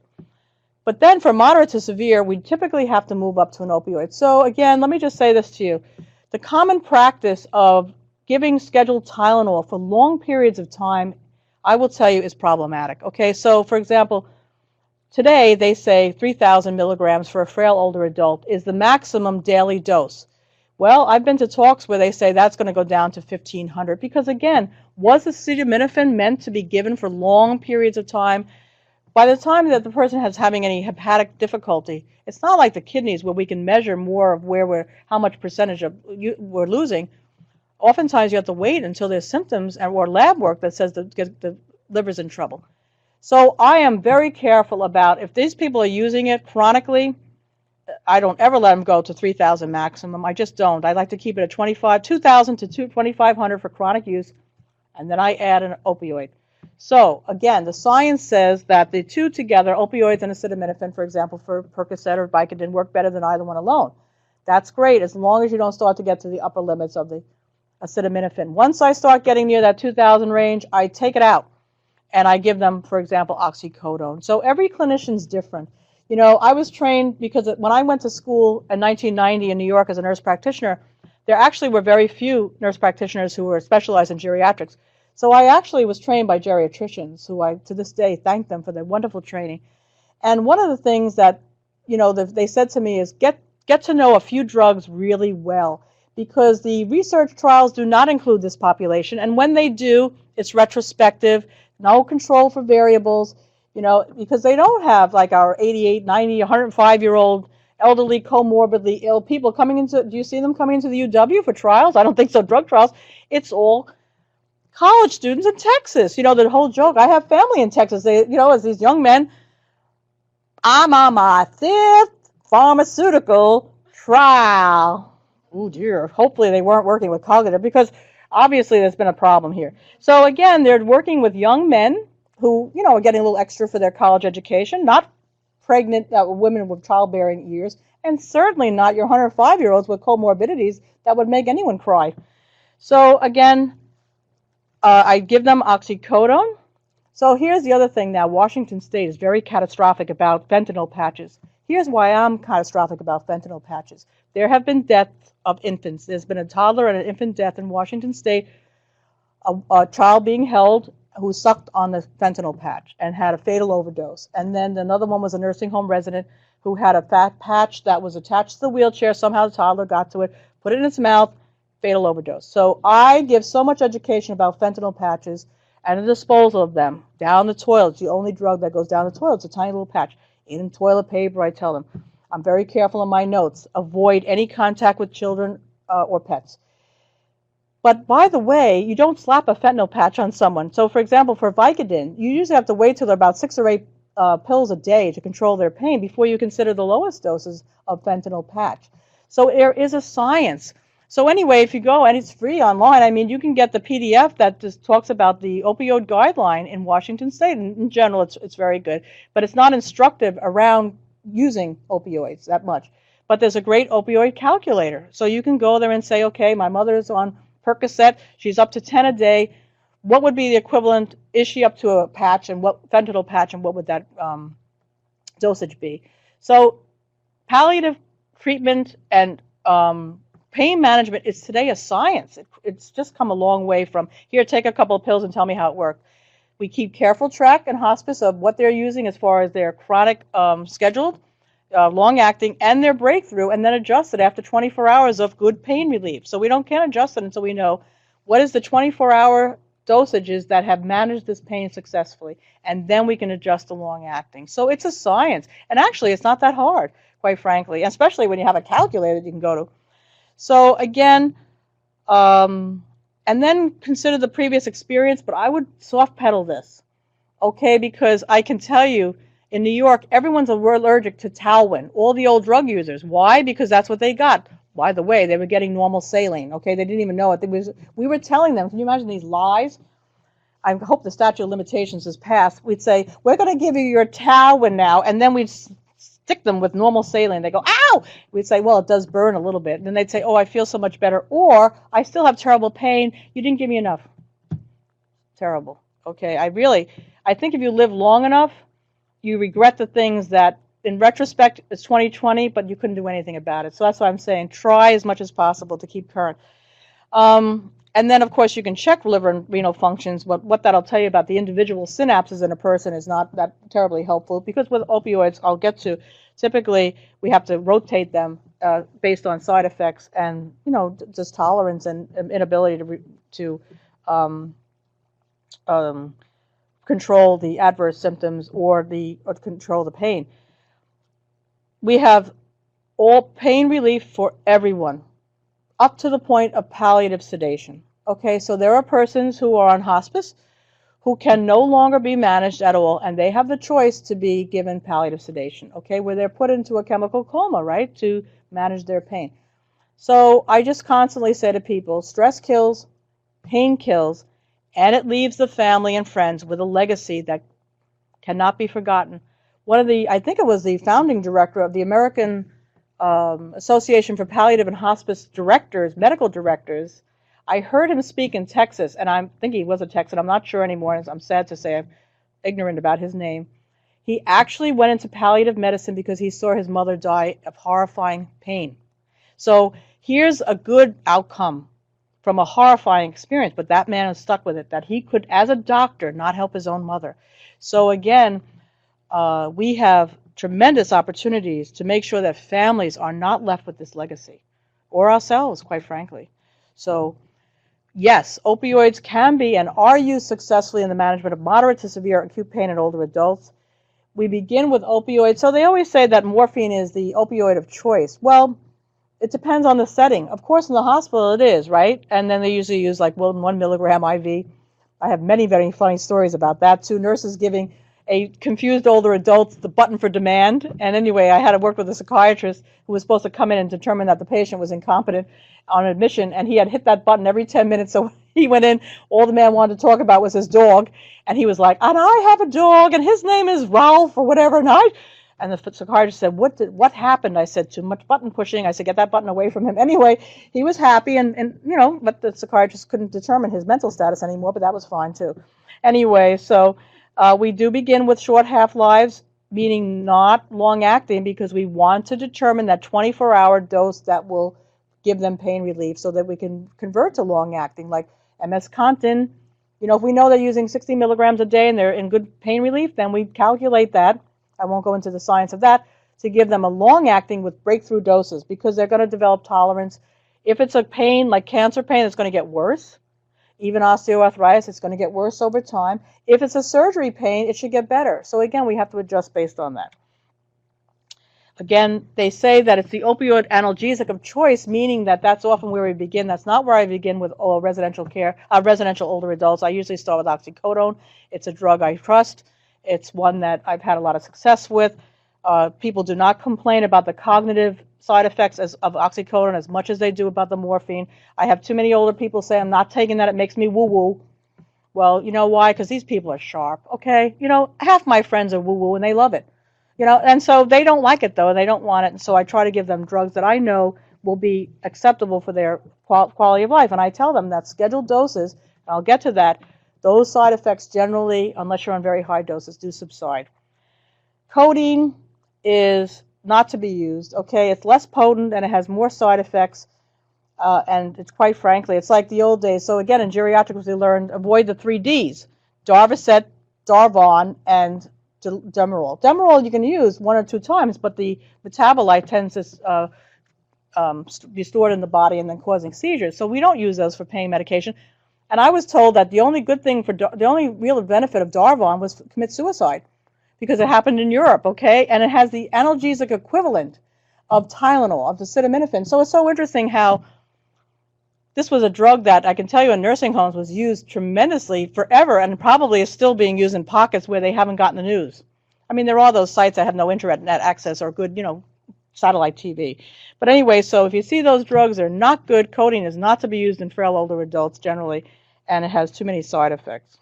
But then for moderate to severe, we typically have to move up to an opioid. So again, let me just say this to you. The common practice of giving scheduled Tylenol for long periods of time, I will tell you, is problematic. Okay, so for example, today they say 3,000 milligrams for a frail older adult is the maximum daily dose. Well, I've been to talks where they say that's going to go down to 1,500 because, again, was acetaminophen meant to be given for long periods of time? By the time that the person is having any hepatic difficulty, it's not like the kidneys where we can measure more of how much percentage we're losing. Oftentimes you have to wait until there's symptoms or lab work that says the liver's in trouble. So I am very careful about if these people are using it chronically, I don't ever let them go to 3,000 maximum. I just don't. I like to keep it at 2,000 to 2,500 for chronic use, and then I add an opioid. So again, the science says that the two together, opioids and acetaminophen, for example, for Percocet or Vicodin, work better than either one alone. That's great as long as you don't start to get to the upper limits of the acetaminophen. Once I start getting near that 2,000 range, I take it out and I give them, for example, oxycodone. So every clinician's different. You know, I was trained because when I went to school in 1990 in New York as a nurse practitioner, there actually were very few nurse practitioners who were specialized in geriatrics. So I actually was trained by geriatricians who I, to this day, thank them for their wonderful training. And one of the things that, you know, they said to me is get to know a few drugs really well because the research trials do not include this population. And when they do, it's retrospective, no control for variables, you know, because they don't have like our 88, 90, 105-year-old elderly, comorbidly ill people coming into, do you see them coming into the UW for trials? I don't think so, drug trials. It's all college students in Texas. You know, the whole joke, I have family in Texas. They, you know, as these young men, I'm on my pharmaceutical trial. Oh dear, hopefully they weren't working with cognitive, because obviously there's been a problem here. So again, they're working with young men who, are getting a little extra for their college education, not pregnant women with childbearing years, and certainly not your 105-year-olds with comorbidities that would make anyone cry. So again, I give them oxycodone. So here's the other thing now. Washington State is very catastrophic about fentanyl patches. Here's why I'm catastrophic about fentanyl patches. There have been deaths of infants. There's been a toddler and an infant death in Washington State, a child being held who sucked on the fentanyl patch and had a fatal overdose. And then another one was a nursing home resident who had a fat patch that was attached to the wheelchair. Somehow the toddler got to it, put it in its mouth, fatal overdose. So I give so much education about fentanyl patches and the disposal of them down the toilet. It's the only drug that goes down the toilet. It's a tiny little patch. In toilet paper, I tell them. I'm very careful in my notes. Avoid any contact with children or pets. But by the way, you don't slap a fentanyl patch on someone. So for example, for Vicodin, you usually have to wait till they're about 6 or 8 pills a day to control their pain before you consider the lowest doses of fentanyl patch. So there is a science. So anyway, if you go, and it's free online, I mean, you can get the PDF that just talks about the opioid guideline in Washington State. In general, it's very good, but it's not instructive around using opioids that much. But there's a great opioid calculator. So you can go there and say, okay, my mother is on Percocet, she's up to 10 a day. What would be the equivalent? Is she up to a patch, and what fentanyl patch, and what would that dosage be? So palliative treatment and pain management is today a science. It's just come a long way from, here, take a couple of pills and tell me how it worked. We keep careful track in hospice of what they're using as far as their chronic scheduled, long-acting, and their breakthrough, and then adjust it after 24 hours of good pain relief. So we can't adjust it until we know what is the 24-hour dosages that have managed this pain successfully, and then we can adjust the long-acting. So it's a science, and actually it's not that hard, quite frankly, especially when you have a calculator you can go to. So again, and then consider the previous experience, but I would soft pedal this, okay, because I can tell you, in New York, everyone's allergic to Talwin, all the old drug users. Why? Because that's what they got. By the way, they were getting normal saline, okay? They didn't even know it. We were telling them, can you imagine these lies? I hope the statute of limitations is passed. We'd say, we're going to give you your Talwin now, and then we'd stick them with normal saline. They go, ow! We'd say, well, it does burn a little bit. And then they'd say, oh, I feel so much better. Or, I still have terrible pain. You didn't give me enough. Terrible. Okay, I think if you live long enough, you regret the things that, in retrospect, it's 2020, but you couldn't do anything about it. So that's why I'm saying try as much as possible to keep current. And then, of course, you can check liver and renal functions. What that'll tell you about the individual synapses in a person is not that terribly helpful, because with opioids, I'll get to, typically we have to rotate them based on side effects and, just tolerance and inability to control the adverse symptoms or control the pain. We have all pain relief for everyone, up to the point of palliative sedation. Okay, so there are persons who are on hospice who can no longer be managed at all, and they have the choice to be given palliative sedation, okay, where they're put into a chemical coma, right, to manage their pain. So I just constantly say to people, stress kills, pain kills, and it leaves the family and friends with a legacy that cannot be forgotten. I think it was the founding director of the American Association for Palliative and Hospice Directors, medical directors, I heard him speak in Texas, and I think he was a Texan. I'm not sure anymore, and I'm sad to say I'm ignorant about his name. He actually went into palliative medicine because he saw his mother die of horrifying pain. So here's a good outcome from a horrifying experience, but that man is stuck with it, that he could, as a doctor, not help his own mother. So again, we have tremendous opportunities to make sure that families are not left with this legacy, or ourselves, quite frankly. So yes, opioids can be and are used successfully in the management of moderate to severe acute pain in older adults. We begin with opioids. So they always say that morphine is the opioid of choice. Well, it depends on the setting. Of course, in the hospital it is, right? And then they usually use like 1 milligram IV. I have many very funny stories about that too. Nurses giving a confused older adult the button for demand. And anyway, I had to work with a psychiatrist who was supposed to come in and determine that the patient was incompetent on admission, and he had hit that button every 10 minutes. So he went in, all the man wanted to talk about was his dog, and he was like, and I have a dog, and his name is Ralph or whatever, and the psychiatrist said, what happened? I said, too much button pushing. I said, get that button away from him. Anyway, he was happy, and but the psychiatrist couldn't determine his mental status anymore, but that was fine too. Anyway, so we do begin with short half-lives, meaning not long-acting, because we want to determine that 24-hour dose that will give them pain relief so that we can convert to long-acting, like MS-Contin. If we know they're using 60 milligrams a day and they're in good pain relief, then we calculate that. I won't go into the science of that, to give them a long-acting with breakthrough doses, because they're going to develop tolerance. If it's a pain like cancer pain, it's going to get worse. Even osteoarthritis, it's going to get worse over time. If it's a surgery pain, it should get better. So again, we have to adjust based on that. Again, they say that it's the opioid analgesic of choice, meaning that that's often where we begin. That's not where I begin with residential older adults. I usually start with oxycodone. It's a drug I trust. It's one that I've had a lot of success with. People do not complain about the cognitive side effects of oxycodone as much as they do about the morphine. I have too many older people say, I'm not taking that, it makes me woo-woo. Well, you know why? Because these people are sharp, okay? Half my friends are woo-woo and they love it. And so they don't like it though, and they don't want it, and so I try to give them drugs that I know will be acceptable for their quality of life, and I tell them that scheduled doses, and I'll get to that, those side effects generally, unless you're on very high doses, do subside. Codeine is not to be used, okay? It's less potent and it has more side effects, and it's quite frankly, it's like the old days. So again, in geriatrics, we learned avoid the 3 Ds, Darvocet, Darvon, and Demerol. Demerol you can use 1 or 2 times, but the metabolite tends to be stored in the body and then causing seizures. So we don't use those for pain medication. And I was told that the only good thing the only real benefit of Darvon was to commit suicide, because it happened in Europe, okay? And it has the analgesic equivalent of Tylenol, of acetaminophen. So it's so interesting how this was a drug that I can tell you in nursing homes was used tremendously forever, and probably is still being used in pockets where they haven't gotten the news. I mean, there are those sites that have no internet access or good, satellite TV. But anyway, so if you see those drugs, they're not good. Codeine is not to be used in frail older adults generally, and it has too many side effects.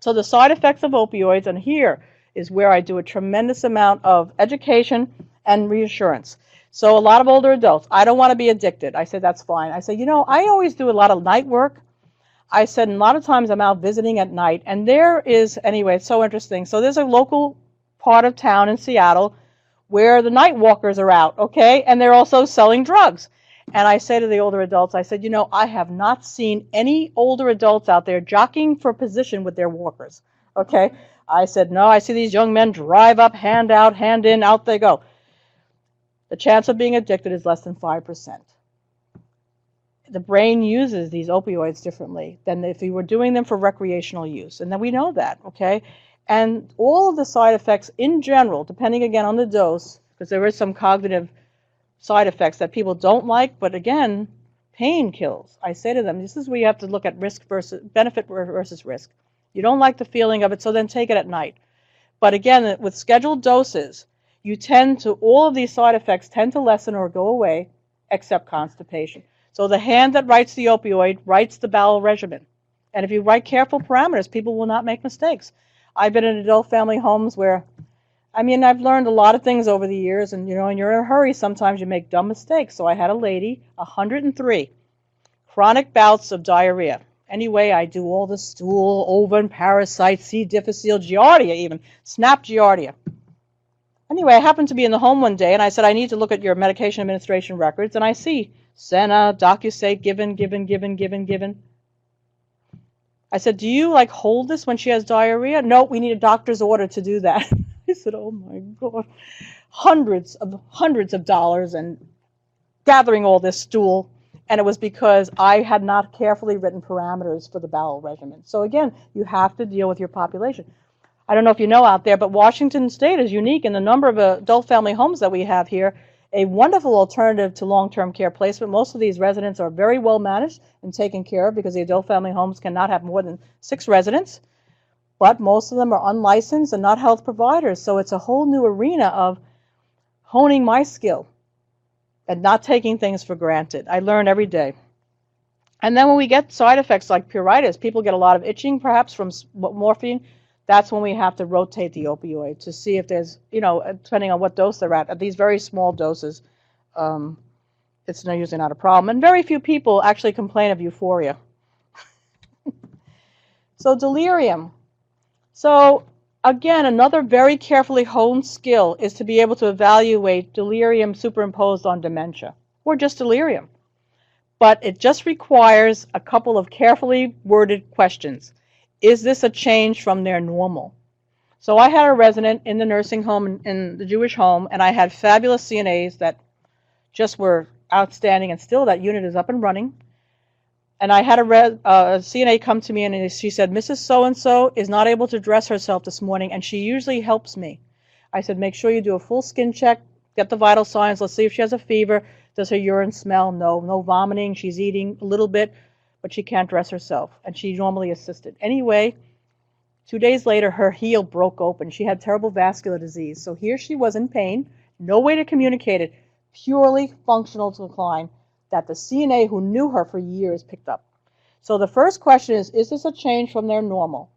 So the side effects of opioids, and here is where I do a tremendous amount of education and reassurance. So a lot of older adults, I don't want to be addicted. I said, that's fine. I said, I always do a lot of night work. I said, and a lot of times I'm out visiting at night, and there is, anyway, it's so interesting. So there's a local part of town in Seattle where the night walkers are out, okay, and they're also selling drugs. And I say to the older adults, I said, I have not seen any older adults out there jockeying for position with their walkers, okay? I said, no, I see these young men drive up, hand out, hand in, out they go. The chance of being addicted is less than 5%. The brain uses these opioids differently than if you were doing them for recreational use, and then we know that, okay? And all of the side effects in general, depending again on the dose, because there is some cognitive side effects that people don't like, but again, pain kills. I say to them, this is where you have to look at benefit versus risk. You don't like the feeling of it, so then take it at night. But again, with scheduled doses, all of these side effects tend to lessen or go away, except constipation. So the hand that writes the opioid writes the bowel regimen. And if you write careful parameters, people will not make mistakes. I've been in adult family homes where, I've learned a lot of things over the years, and when you're in a hurry, sometimes you make dumb mistakes. So I had a lady, 103, chronic bouts of diarrhea. Anyway, I do all the stool, ovum, parasites, C. difficile, giardia even, snap giardia. Anyway, I happened to be in the home one day, and I said, I need to look at your medication administration records, and I see Senna, Docusate, given. I said, do you hold this when she has diarrhea? No, we need a doctor's order to do that. I said, oh my God, hundreds of dollars and gathering all this stool. And it was because I had not carefully written parameters for the bowel regimen. So again, you have to deal with your population. I don't know if you know out there, but Washington State is unique in the number of adult family homes that we have here. A wonderful alternative to long-term care placement. Most of these residents are very well managed and taken care of because the adult family homes cannot have more than 6 residents. but most of them are unlicensed and not health providers. So it's a whole new arena of honing my skill and not taking things for granted. I learn every day. And then when we get side effects like pruritus, people get a lot of itching perhaps from morphine. That's when we have to rotate the opioid to see if there's, depending on what dose they're at these very small doses, it's usually not a problem. And very few people actually complain of euphoria. So delirium. So again, another very carefully honed skill is to be able to evaluate delirium superimposed on dementia, or just delirium. But it just requires a couple of carefully worded questions. Is this a change from their normal? So I had a resident in the nursing home, in the Jewish home, and I had fabulous CNAs that just were outstanding, and still that unit is up and running. And I had a CNA come to me, and she said, Mrs. So-and-so is not able to dress herself this morning, and she usually helps me. I said, make sure you do a full skin check, get the vital signs, let's see if she has a fever. Does her urine smell? No. No vomiting. She's eating a little bit, but she can't dress herself, and she normally assisted. Anyway, 2 days later, her heel broke open. She had terrible vascular disease. So here she was in pain, no way to communicate it, purely functional decline that the CNA who knew her for years picked up. So the first question is this a change from their normal?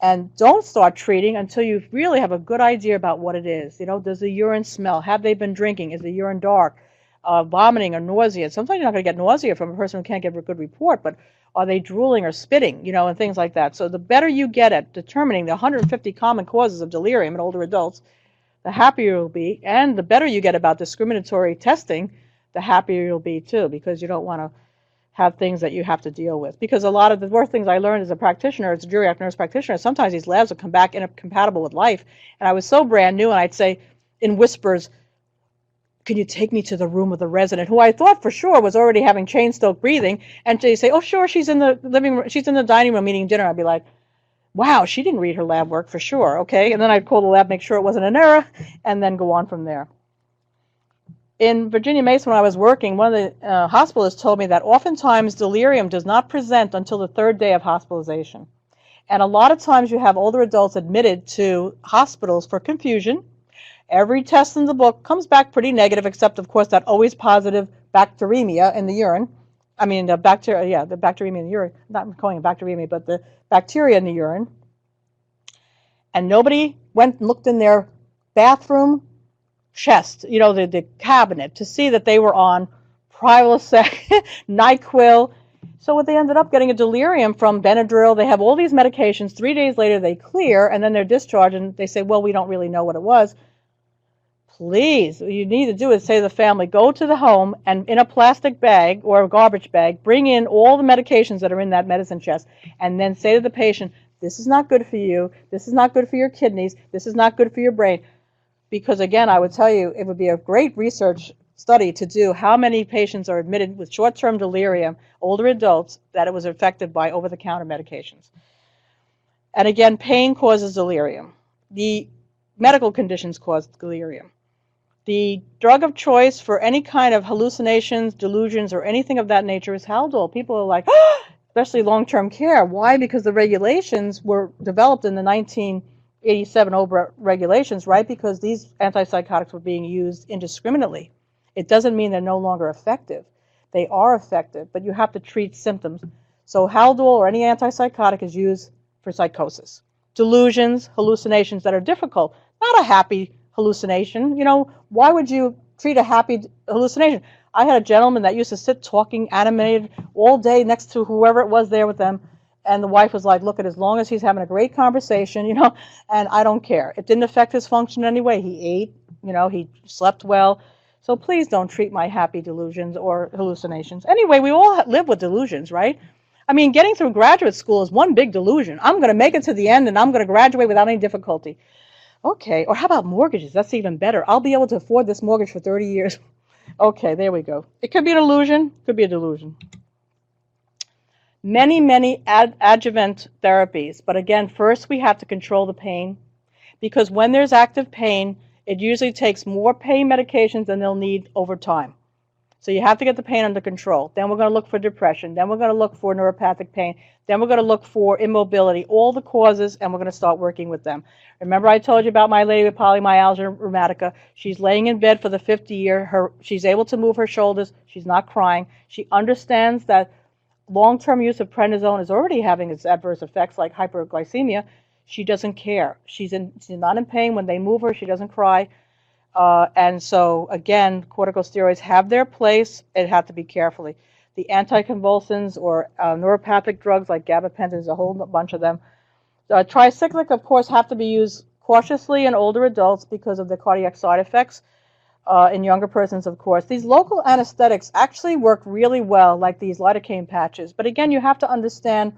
And don't start treating until you really have a good idea about what it is. Does the urine smell? Have they been drinking? Is the urine dark? Vomiting or nausea. Sometimes you're not going to get nausea from a person who can't give a good report, but are they drooling or spitting, and things like that. So the better you get at determining the 150 common causes of delirium in older adults, the happier you'll be, and the better you get about discriminatory testing, the happier you'll be too, because you don't want to have things that you have to deal with. Because a lot of the worst things I learned as a practitioner, as a geriatric nurse practitioner, sometimes these labs would come back incompatible with life, and I was so brand new, and I'd say in whispers, can you take me to the room of the resident, who I thought for sure was already having chain stroke breathing, and they say, oh sure, she's in the living room, she's in the dining room eating dinner. I'd be like, wow, she didn't read her lab work for sure, okay? And then I'd call the lab, make sure it wasn't an error, and then go on from there. In Virginia Mason, when I was working, one of the hospitalists told me that oftentimes delirium does not present until the 3rd day of hospitalization. And a lot of times you have older adults admitted to hospitals for confusion. Every test in the book comes back pretty negative, except, of course, that always positive bacteremia in the urine. I mean, the bacteremia in the urine. Not calling it bacteremia, but the bacteria in the urine. And nobody went and looked in their bathroom chest, the cabinet, to see that they were on Prilosec, NyQuil. So what they ended up getting a delirium from Benadryl. They have all these medications. 3 days later, they clear, and then they're discharged, and they say, well, we don't really know what it was. Please, what you need to do is say to the family, go to the home and in a plastic bag or a garbage bag, bring in all the medications that are in that medicine chest, and then say to the patient, this is not good for you, this is not good for your kidneys, this is not good for your brain. Because again, I would tell you, it would be a great research study to do how many patients are admitted with short-term delirium, older adults, that it was affected by over-the-counter medications. And again, pain causes delirium. The medical conditions cause delirium. The drug of choice for any kind of hallucinations, delusions, or anything of that nature is Haldol. People are like, especially long-term care. Why? Because the regulations were developed in the 1987 OBRA regulations, right? Because these antipsychotics were being used indiscriminately. It doesn't mean they're no longer effective. They are effective, but you have to treat symptoms. So Haldol or any antipsychotic is used for psychosis. Delusions, hallucinations that are difficult, not a happy hallucination. Why would you treat a happy hallucination? I had a gentleman that used to sit talking, animated all day next to whoever it was there with them, and the wife was like, look, as long as he's having a great conversation, and I don't care. It didn't affect his function in any way. He ate, he slept well. So please don't treat my happy delusions or hallucinations. Anyway, we all live with delusions, right? I mean, getting through graduate school is one big delusion. I'm going to make it to the end, and I'm going to graduate without any difficulty. Okay, or how about mortgages? That's even better. I'll be able to afford this mortgage for 30 years. Okay, there we go. It could be an illusion, could be a delusion. Many adjuvant therapies, but again, first we have to control the pain, because when there's active pain, it usually takes more pain medications than they'll need over time. So you have to get the pain under control. Then we're going to look for depression. Then we're going to look for neuropathic pain. Then we're going to look for immobility, all the causes, and we're going to start working with them. Remember I told you about my lady with polymyalgia rheumatica. She's laying in bed for the 50th year. She's able to move her shoulders. She's not crying. She understands that long-term use of prednisone is already having its adverse effects like hyperglycemia. She doesn't care. She's not in pain. When they move her, she doesn't cry. And so, again, corticosteroids have their place. It has to be carefully. The anticonvulsants or neuropathic drugs like gabapentin, there's a whole bunch of them. Tricyclic, of course, have to be used cautiously in older adults because of the cardiac side effects. In younger persons, of course. These local anesthetics actually work really well, like these lidocaine patches. But again, you have to understand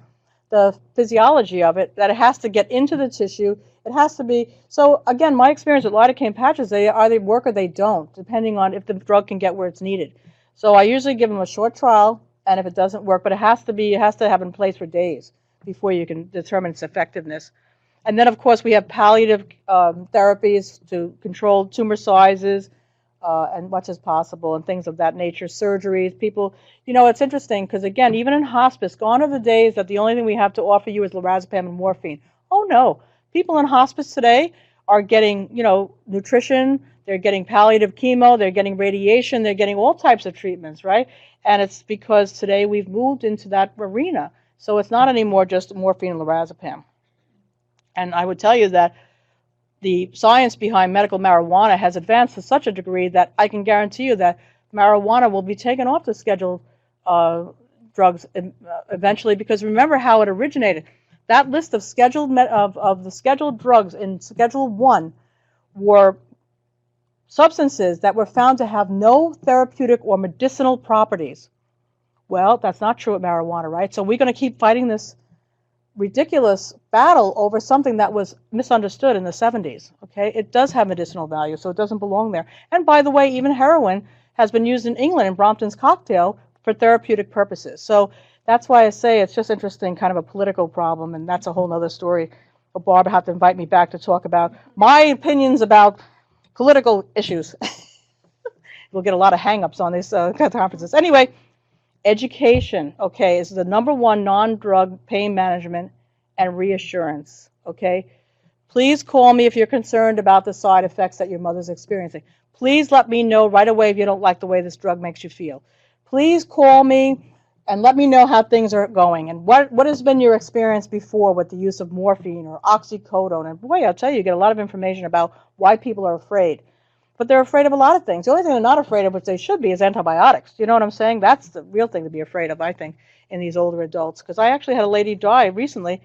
the physiology of it, that it has to get into the tissue. It has to be, so again, my experience with lidocaine patches, they either work or they don't, depending on if the drug can get where it's needed. So I usually give them a short trial, and if it doesn't work, but it has to have in place for days before you can determine its effectiveness. And then, of course, we have palliative therapies to control tumor sizes, and much as possible, and things of that nature, surgeries, people, it's interesting, because again, even in hospice, gone are the days that the only thing we have to offer you is lorazepam and morphine. Oh no, people in hospice today are getting, nutrition, they're getting palliative chemo, they're getting radiation, they're getting all types of treatments, right? And it's because today we've moved into that arena, so it's not anymore just morphine and lorazepam. And I would tell you that the science behind medical marijuana has advanced to such a degree that I can guarantee you that marijuana will be taken off the scheduled drugs eventually, because remember how it originated. That list of the scheduled drugs in Schedule 1 were substances that were found to have no therapeutic or medicinal properties. Well, that's not true with marijuana, right? So we're going to keep fighting this ridiculous battle over something that was misunderstood in the 70s. Okay, it does have medicinal value, so it doesn't belong there. And by the way, even heroin has been used in England in Brompton's cocktail for therapeutic purposes. So that's why I say it's just interesting, kind of a political problem, and that's a whole other story. But Barb will have to invite me back to talk about my opinions about political issues. We'll get a lot of hang-ups on these conferences. Anyway, education, okay, is the #1 non-drug pain management and reassurance, okay? Please call me if you're concerned about the side effects that your mother's experiencing. Please let me know right away if you don't like the way this drug makes you feel. Please call me and let me know how things are going and what has been your experience before with the use of morphine or oxycodone. And boy, I'll tell you, you get a lot of information about why people are afraid. But they're afraid of a lot of things. The only thing they're not afraid of, which they should be, is antibiotics. You know what I'm saying? That's the real thing to be afraid of, I think, in these older adults. Because I actually had a lady die recently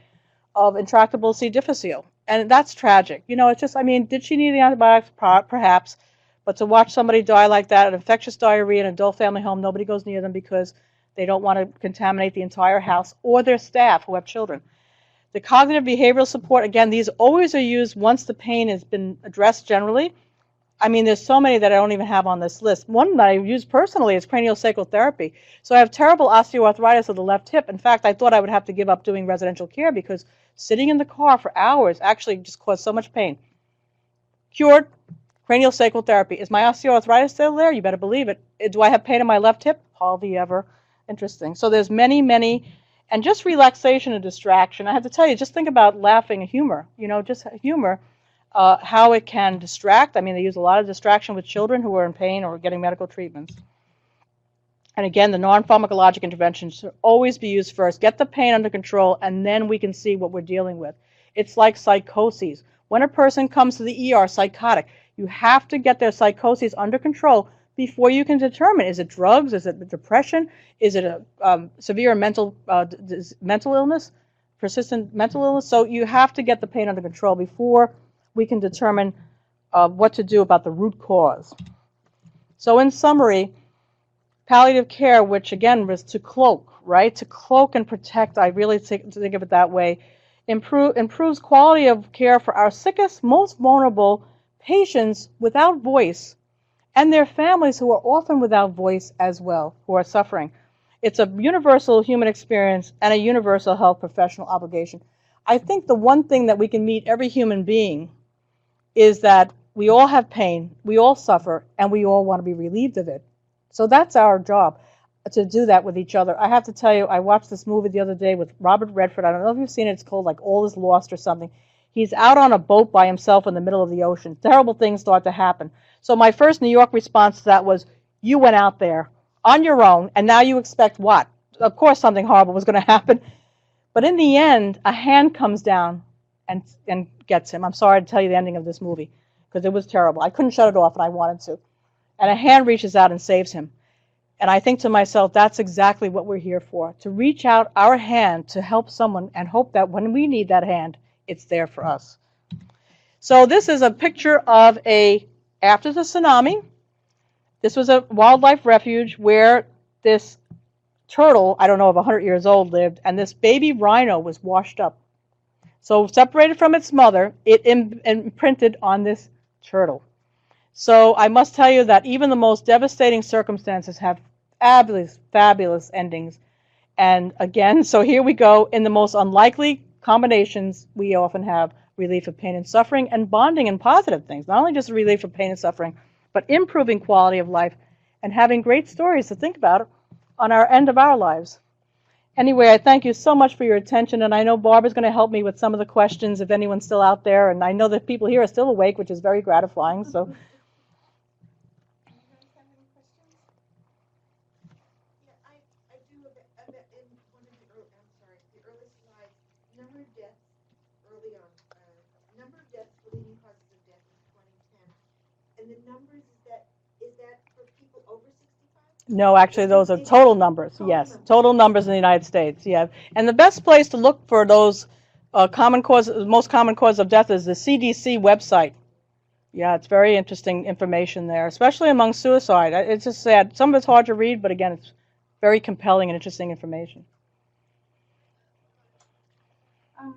of intractable C. difficile. And that's tragic. It's just, did she need the antibiotics? Perhaps. But to watch somebody die like that, an infectious diarrhea in an adult family home, nobody goes near them because they don't want to contaminate the entire house or their staff who have children. The cognitive behavioral support, again, these always are used once the pain has been addressed generally. There's so many that I don't even have on this list. One that I use personally is craniosacral therapy. So I have terrible osteoarthritis of the left hip. In fact, I thought I would have to give up doing residential care because sitting in the car for hours actually just caused so much pain. Cured, craniosacral therapy. Is my osteoarthritis still there? You better believe it. Do I have pain in my left hip? Hardly ever. Interesting. So there's many, and just relaxation and distraction. I have to tell you, just think about laughing and humor. Just humor. How it can distract. They use a lot of distraction with children who are in pain or getting medical treatments. And again, the non-pharmacologic interventions should always be used first. Get the pain under control, and then we can see what we're dealing with. It's like psychoses. When a person comes to the ER psychotic, you have to get their psychoses under control before you can determine, is it drugs, is it depression, is it a severe mental illness, persistent mental illness. So you have to get the pain under control before we can determine what to do about the root cause. So in summary, palliative care, which again was to cloak, right? To cloak and protect, I really think of it that way, improves quality of care for our sickest, most vulnerable patients without voice, and their families who are often without voice as well, who are suffering. It's a universal human experience and a universal health professional obligation. I think the one thing that we can meet every human being is that we all have pain, we all suffer, and we all want to be relieved of it. So that's our job, to do that with each other. I have to tell you, I watched this movie the other day with Robert Redford. I don't know if you've seen it. It's called like All Is Lost or something. He's out on a boat by himself in the middle of the ocean. Terrible things start to happen. So my first New York response to that was, you went out there on your own, and now you expect what? Of course something horrible was going to happen. But in the end, a hand comes down and gets him. I'm sorry to tell you the ending of this movie, because it was terrible. I couldn't shut it off, and I wanted to. And a hand reaches out and saves him. And I think to myself, that's exactly what we're here for, to reach out our hand to help someone and hope that when we need that hand, it's there for us. So this is a picture of after the tsunami. This was a wildlife refuge where this turtle, I don't know if 100 years old, lived, and this baby rhino was washed up. So separated from its mother, it imprinted on this turtle. So I must tell you that even the most devastating circumstances have fabulous, fabulous endings. And again, so here we go. In the most unlikely combinations, we often have relief of pain and suffering and bonding and positive things. Not only just relief of pain and suffering, but improving quality of life and having great stories to think about on our end of our lives. Anyway, I thank you so much for your attention, and I know Barbara's going to help me with some of the questions if anyone's still out there, and I know that people here are still awake, which is very gratifying. So. Number of deaths for leading causes of death in 2010, and the numbers is that for people over 65? No, actually, those are total numbers. Yes, total numbers in the United States. Yeah, and the best place to look for those most common cause of death is the CDC website. Yeah, it's very interesting information there, especially among suicide. It's just sad. Some of it's hard to read, but again, it's very compelling and interesting information. I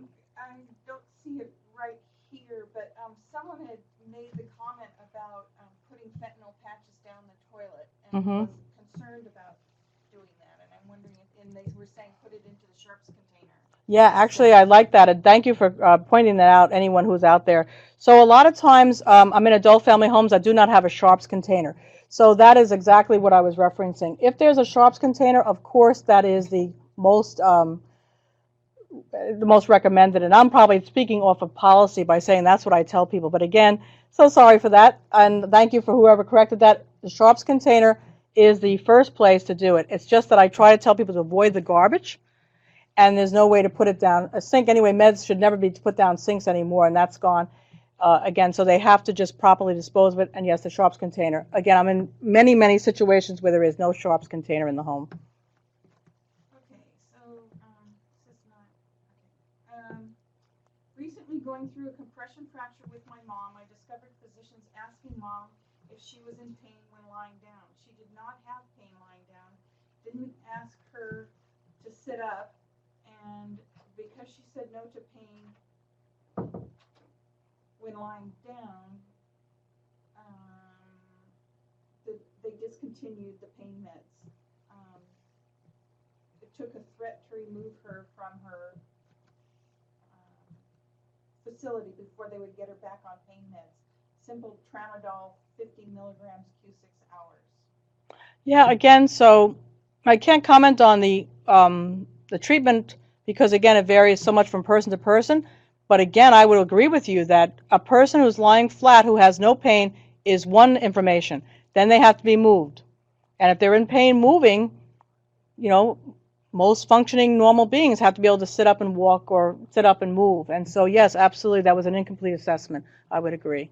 don't see it right here, but someone had made the comment about putting fentanyl patches down the toilet and was concerned about doing that. And I'm wondering and they were saying put it into the sharps container. Yeah, actually, I like that, and thank you for pointing that out, anyone who's out there. So a lot of times, I'm in adult family homes that do not have a sharps container. So that is exactly what I was referencing. If there's a sharps container, of course, that is the most recommended, and I'm probably speaking off of policy by saying that's what I tell people. But again, so sorry for that, and thank you for whoever corrected that. The sharps container is the first place to do it. It's just that I try to tell people to avoid the garbage, and there's no way to put it down a sink. Anyway, meds should never be put down sinks anymore, and that's gone. Again, so they have to just properly dispose of it, and yes, the sharps container. Again, I'm in many, many situations where there is no sharps container in the home. Okay, so this is not, okay. Recently going through a compression fracture with my mom, I discovered physicians asking mom if she was in pain when lying down. She did not have pain lying down, didn't ask her to sit up, and because she said no to pain when lying down, they discontinued the pain meds. It took a threat to remove her from her facility before they would get her back on pain meds. Simple tramadol, 50 milligrams Q6 hours. Yeah, again, so I can't comment on the treatment because, again, it varies so much from person to person. But again, I would agree with you that a person who's lying flat who has no pain is one information. Then they have to be moved. And if they're in pain moving, you know, most functioning normal beings have to be able to sit up and walk or sit up and move. And so, yes, absolutely, that was an incomplete assessment. I would agree.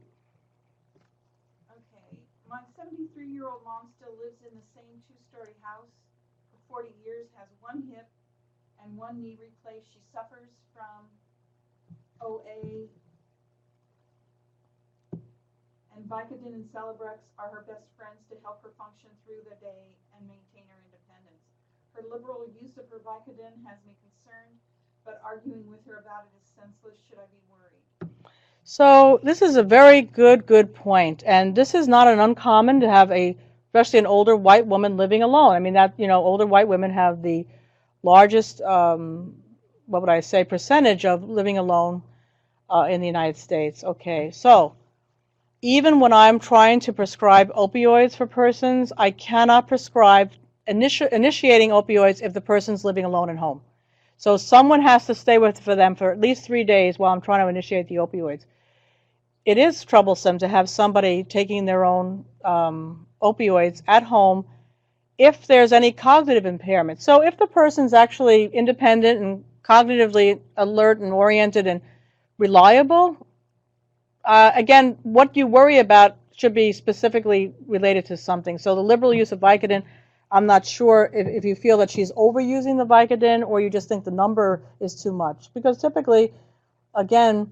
Okay. My 73-year-old mom still lives in the same two-story house for 40 years, has one hip and one knee replaced. She suffers from OA, and Vicodin and Celebrex are her best friends to help her function through the day and maintain her independence. Her liberal use of her Vicodin has me concerned, but arguing with her about it is senseless. Should I be worried? So this is a very good point, and this is not an uncommon to have especially an older white woman living alone. I mean that, older white women have the largest, what would I say, percentage of living alone in the United States. Okay, so even when I'm trying to prescribe opioids for persons, I cannot prescribe initiating opioids if the person's living alone at home. So someone has to stay with for them for at least 3 days while I'm trying to initiate the opioids. It is troublesome to have somebody taking their own opioids at home if there's any cognitive impairment. So if the person's actually independent and cognitively alert and oriented and reliable, again, what you worry about should be specifically related to something. So the liberal use of Vicodin, I'm not sure if you feel that she's overusing the Vicodin or you just think the number is too much. Because typically, again,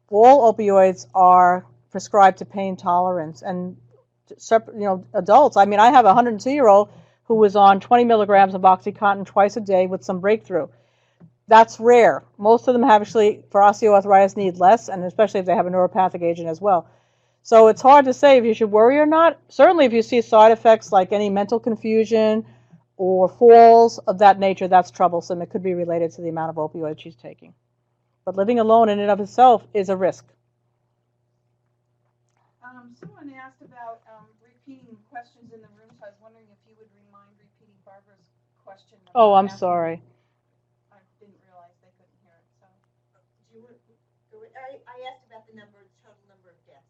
all opioids are prescribed to pain tolerance. And adults, I mean, I have a 102-year-old who was on 20 milligrams of OxyContin twice a day with some breakthrough. That's rare. Most of them actually, for osteoarthritis, need less, and especially if they have a neuropathic agent as well. So it's hard to say if you should worry or not. Certainly if you see side effects like any mental confusion or falls of that nature, that's troublesome. It could be related to the amount of opioids she's taking. But living alone in and of itself is a risk. Someone asked about repeating questions in the room, so I was wondering if you would remind repeating Barbara's question. Oh, I'm sorry. I didn't realize they couldn't hear it. So, I asked about the total number of deaths.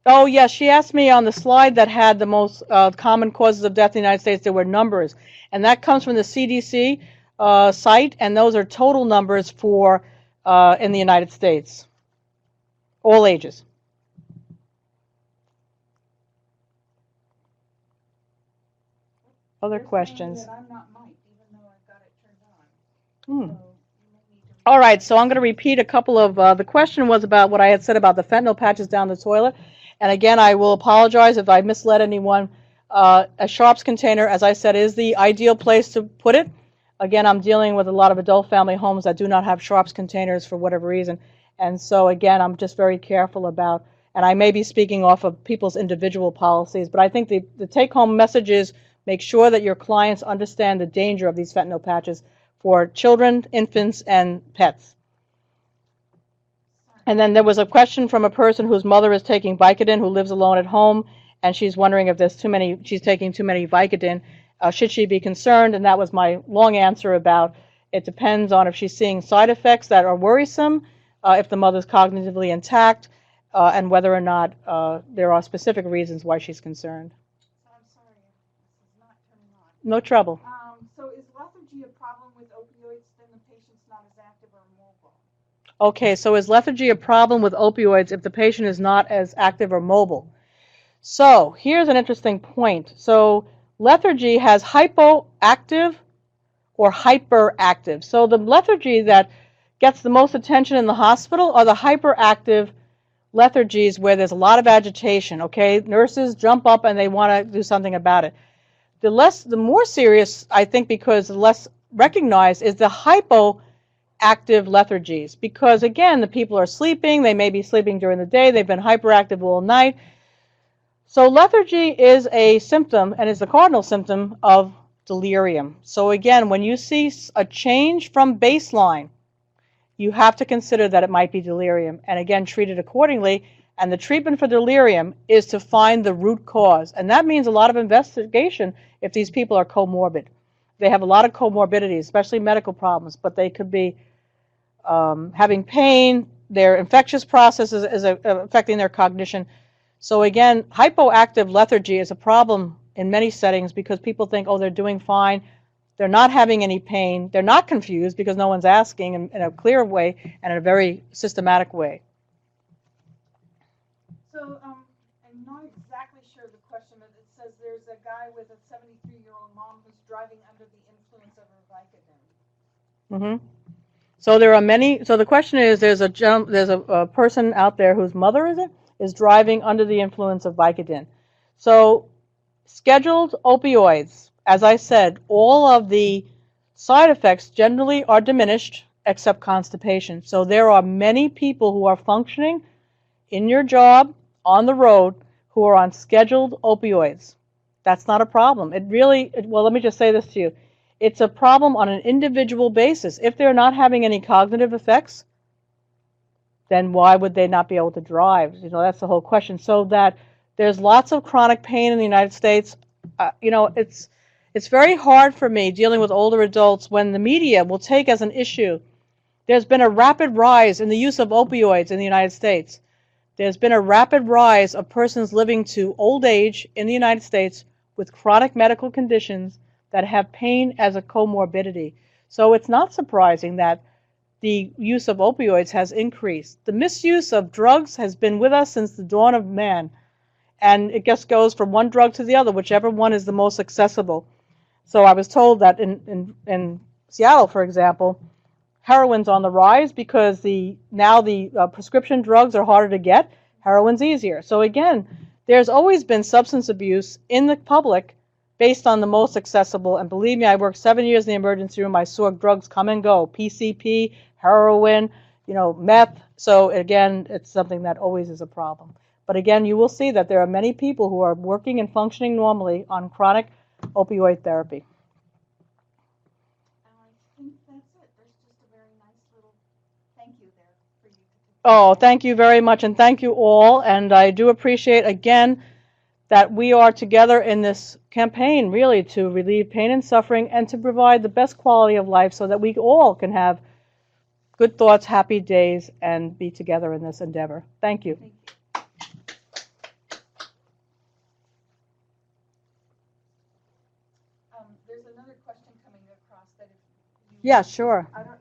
Oh, yes, she asked me on the slide that had the most common causes of death in the United States, there were numbers. And that comes from the CDC site, and those are total numbers for in the United States, all ages. Other questions? I'm not mic'd, even though I've got it turned on. All right, so I'm going to repeat a couple of, the question was about what I had said about the fentanyl patches down the toilet. And again, I will apologize if I misled anyone. A sharps container, as I said, is the ideal place to put it. Again, I'm dealing with a lot of adult family homes that do not have sharps containers for whatever reason. And so again, I'm just very careful about, and I may be speaking off of people's individual policies, but I think the take-home message is make sure that your clients understand the danger of these fentanyl patches for children, infants, and pets. And then there was a question from a person whose mother is taking Vicodin, who lives alone at home, and she's wondering if she's taking too many Vicodin. Should she be concerned? And that was my long answer about it depends on if she's seeing side effects that are worrisome, if the mother's cognitively intact, and whether or not there are specific reasons why she's concerned. I'm sorry, this is not turning on. No trouble. So is lethargy a problem with opioids, then the patient's not as active or mobile? Okay, so is lethargy a problem with opioids if the patient is not as active or mobile? So here's an interesting point. So lethargy has hypoactive or hyperactive. So the lethargy that gets the most attention in the hospital are the hyperactive lethargies where there's a lot of agitation, okay? Nurses jump up and they want to do something about it. The more serious, I think, because less recognized, is the hypoactive lethargies. Because again, the people are sleeping, they may be sleeping during the day, they've been hyperactive all night. So lethargy is a symptom, and is the cardinal symptom of delirium. So again, when you see a change from baseline, you have to consider that it might be delirium, and again, treat it accordingly. And the treatment for delirium is to find the root cause, and that means a lot of investigation if these people are comorbid. They have a lot of comorbidities, especially medical problems, but they could be having pain, their infectious processes is affecting their cognition. So again, hypoactive lethargy is a problem in many settings because people think, oh, they're doing fine. They're not having any pain. They're not confused because no one's asking in a clear way and in a very systematic way. So I'm not exactly sure the question, but it says there's a guy with a 73-year-old mom who's driving under the influence of her Vicodin. So there are many. So the question is, there's a person out there whose mother is driving under the influence of Vicodin. So scheduled opioids, as I said, all of the side effects generally are diminished except constipation. So there are many people who are functioning in your job, on the road, who are on scheduled opioids. That's not a problem. Well, let me just say this to you. It's a problem on an individual basis. If they're not having any cognitive effects, then why would they not be able to drive? You know, that's the whole question. So that there's lots of chronic pain in the United States. You know, it's very hard for me dealing with older adults when the media will take as an issue. There's been a rapid rise in the use of opioids in the United States. There's been a rapid rise of persons living to old age in the United States with chronic medical conditions that have pain as a comorbidity. So it's not surprising that the use of opioids has increased. The misuse of drugs has been with us since the dawn of man, and it just goes from one drug to the other, whichever one is the most accessible. So I was told that in Seattle, for example, heroin's on the rise because now the prescription drugs are harder to get. Heroin's easier. So again, there's always been substance abuse in the public based on the most accessible. And believe me, I worked 7 years in the emergency room. I saw drugs come and go, PCP, heroin, you know, meth. So again, it's something that always is a problem. But again, you will see that there are many people who are working and functioning normally on chronic opioid therapy. I think that's it. There's just a very nice little thank you there for you. Oh, thank you very much, and thank you all. And I do appreciate, again, that we are together in this campaign, really, to relieve pain and suffering and to provide the best quality of life so that we all can have good thoughts, happy days, and be together in this endeavor. Thank you. Thank you. There's another question coming across that if you, Yeah, sure. I don't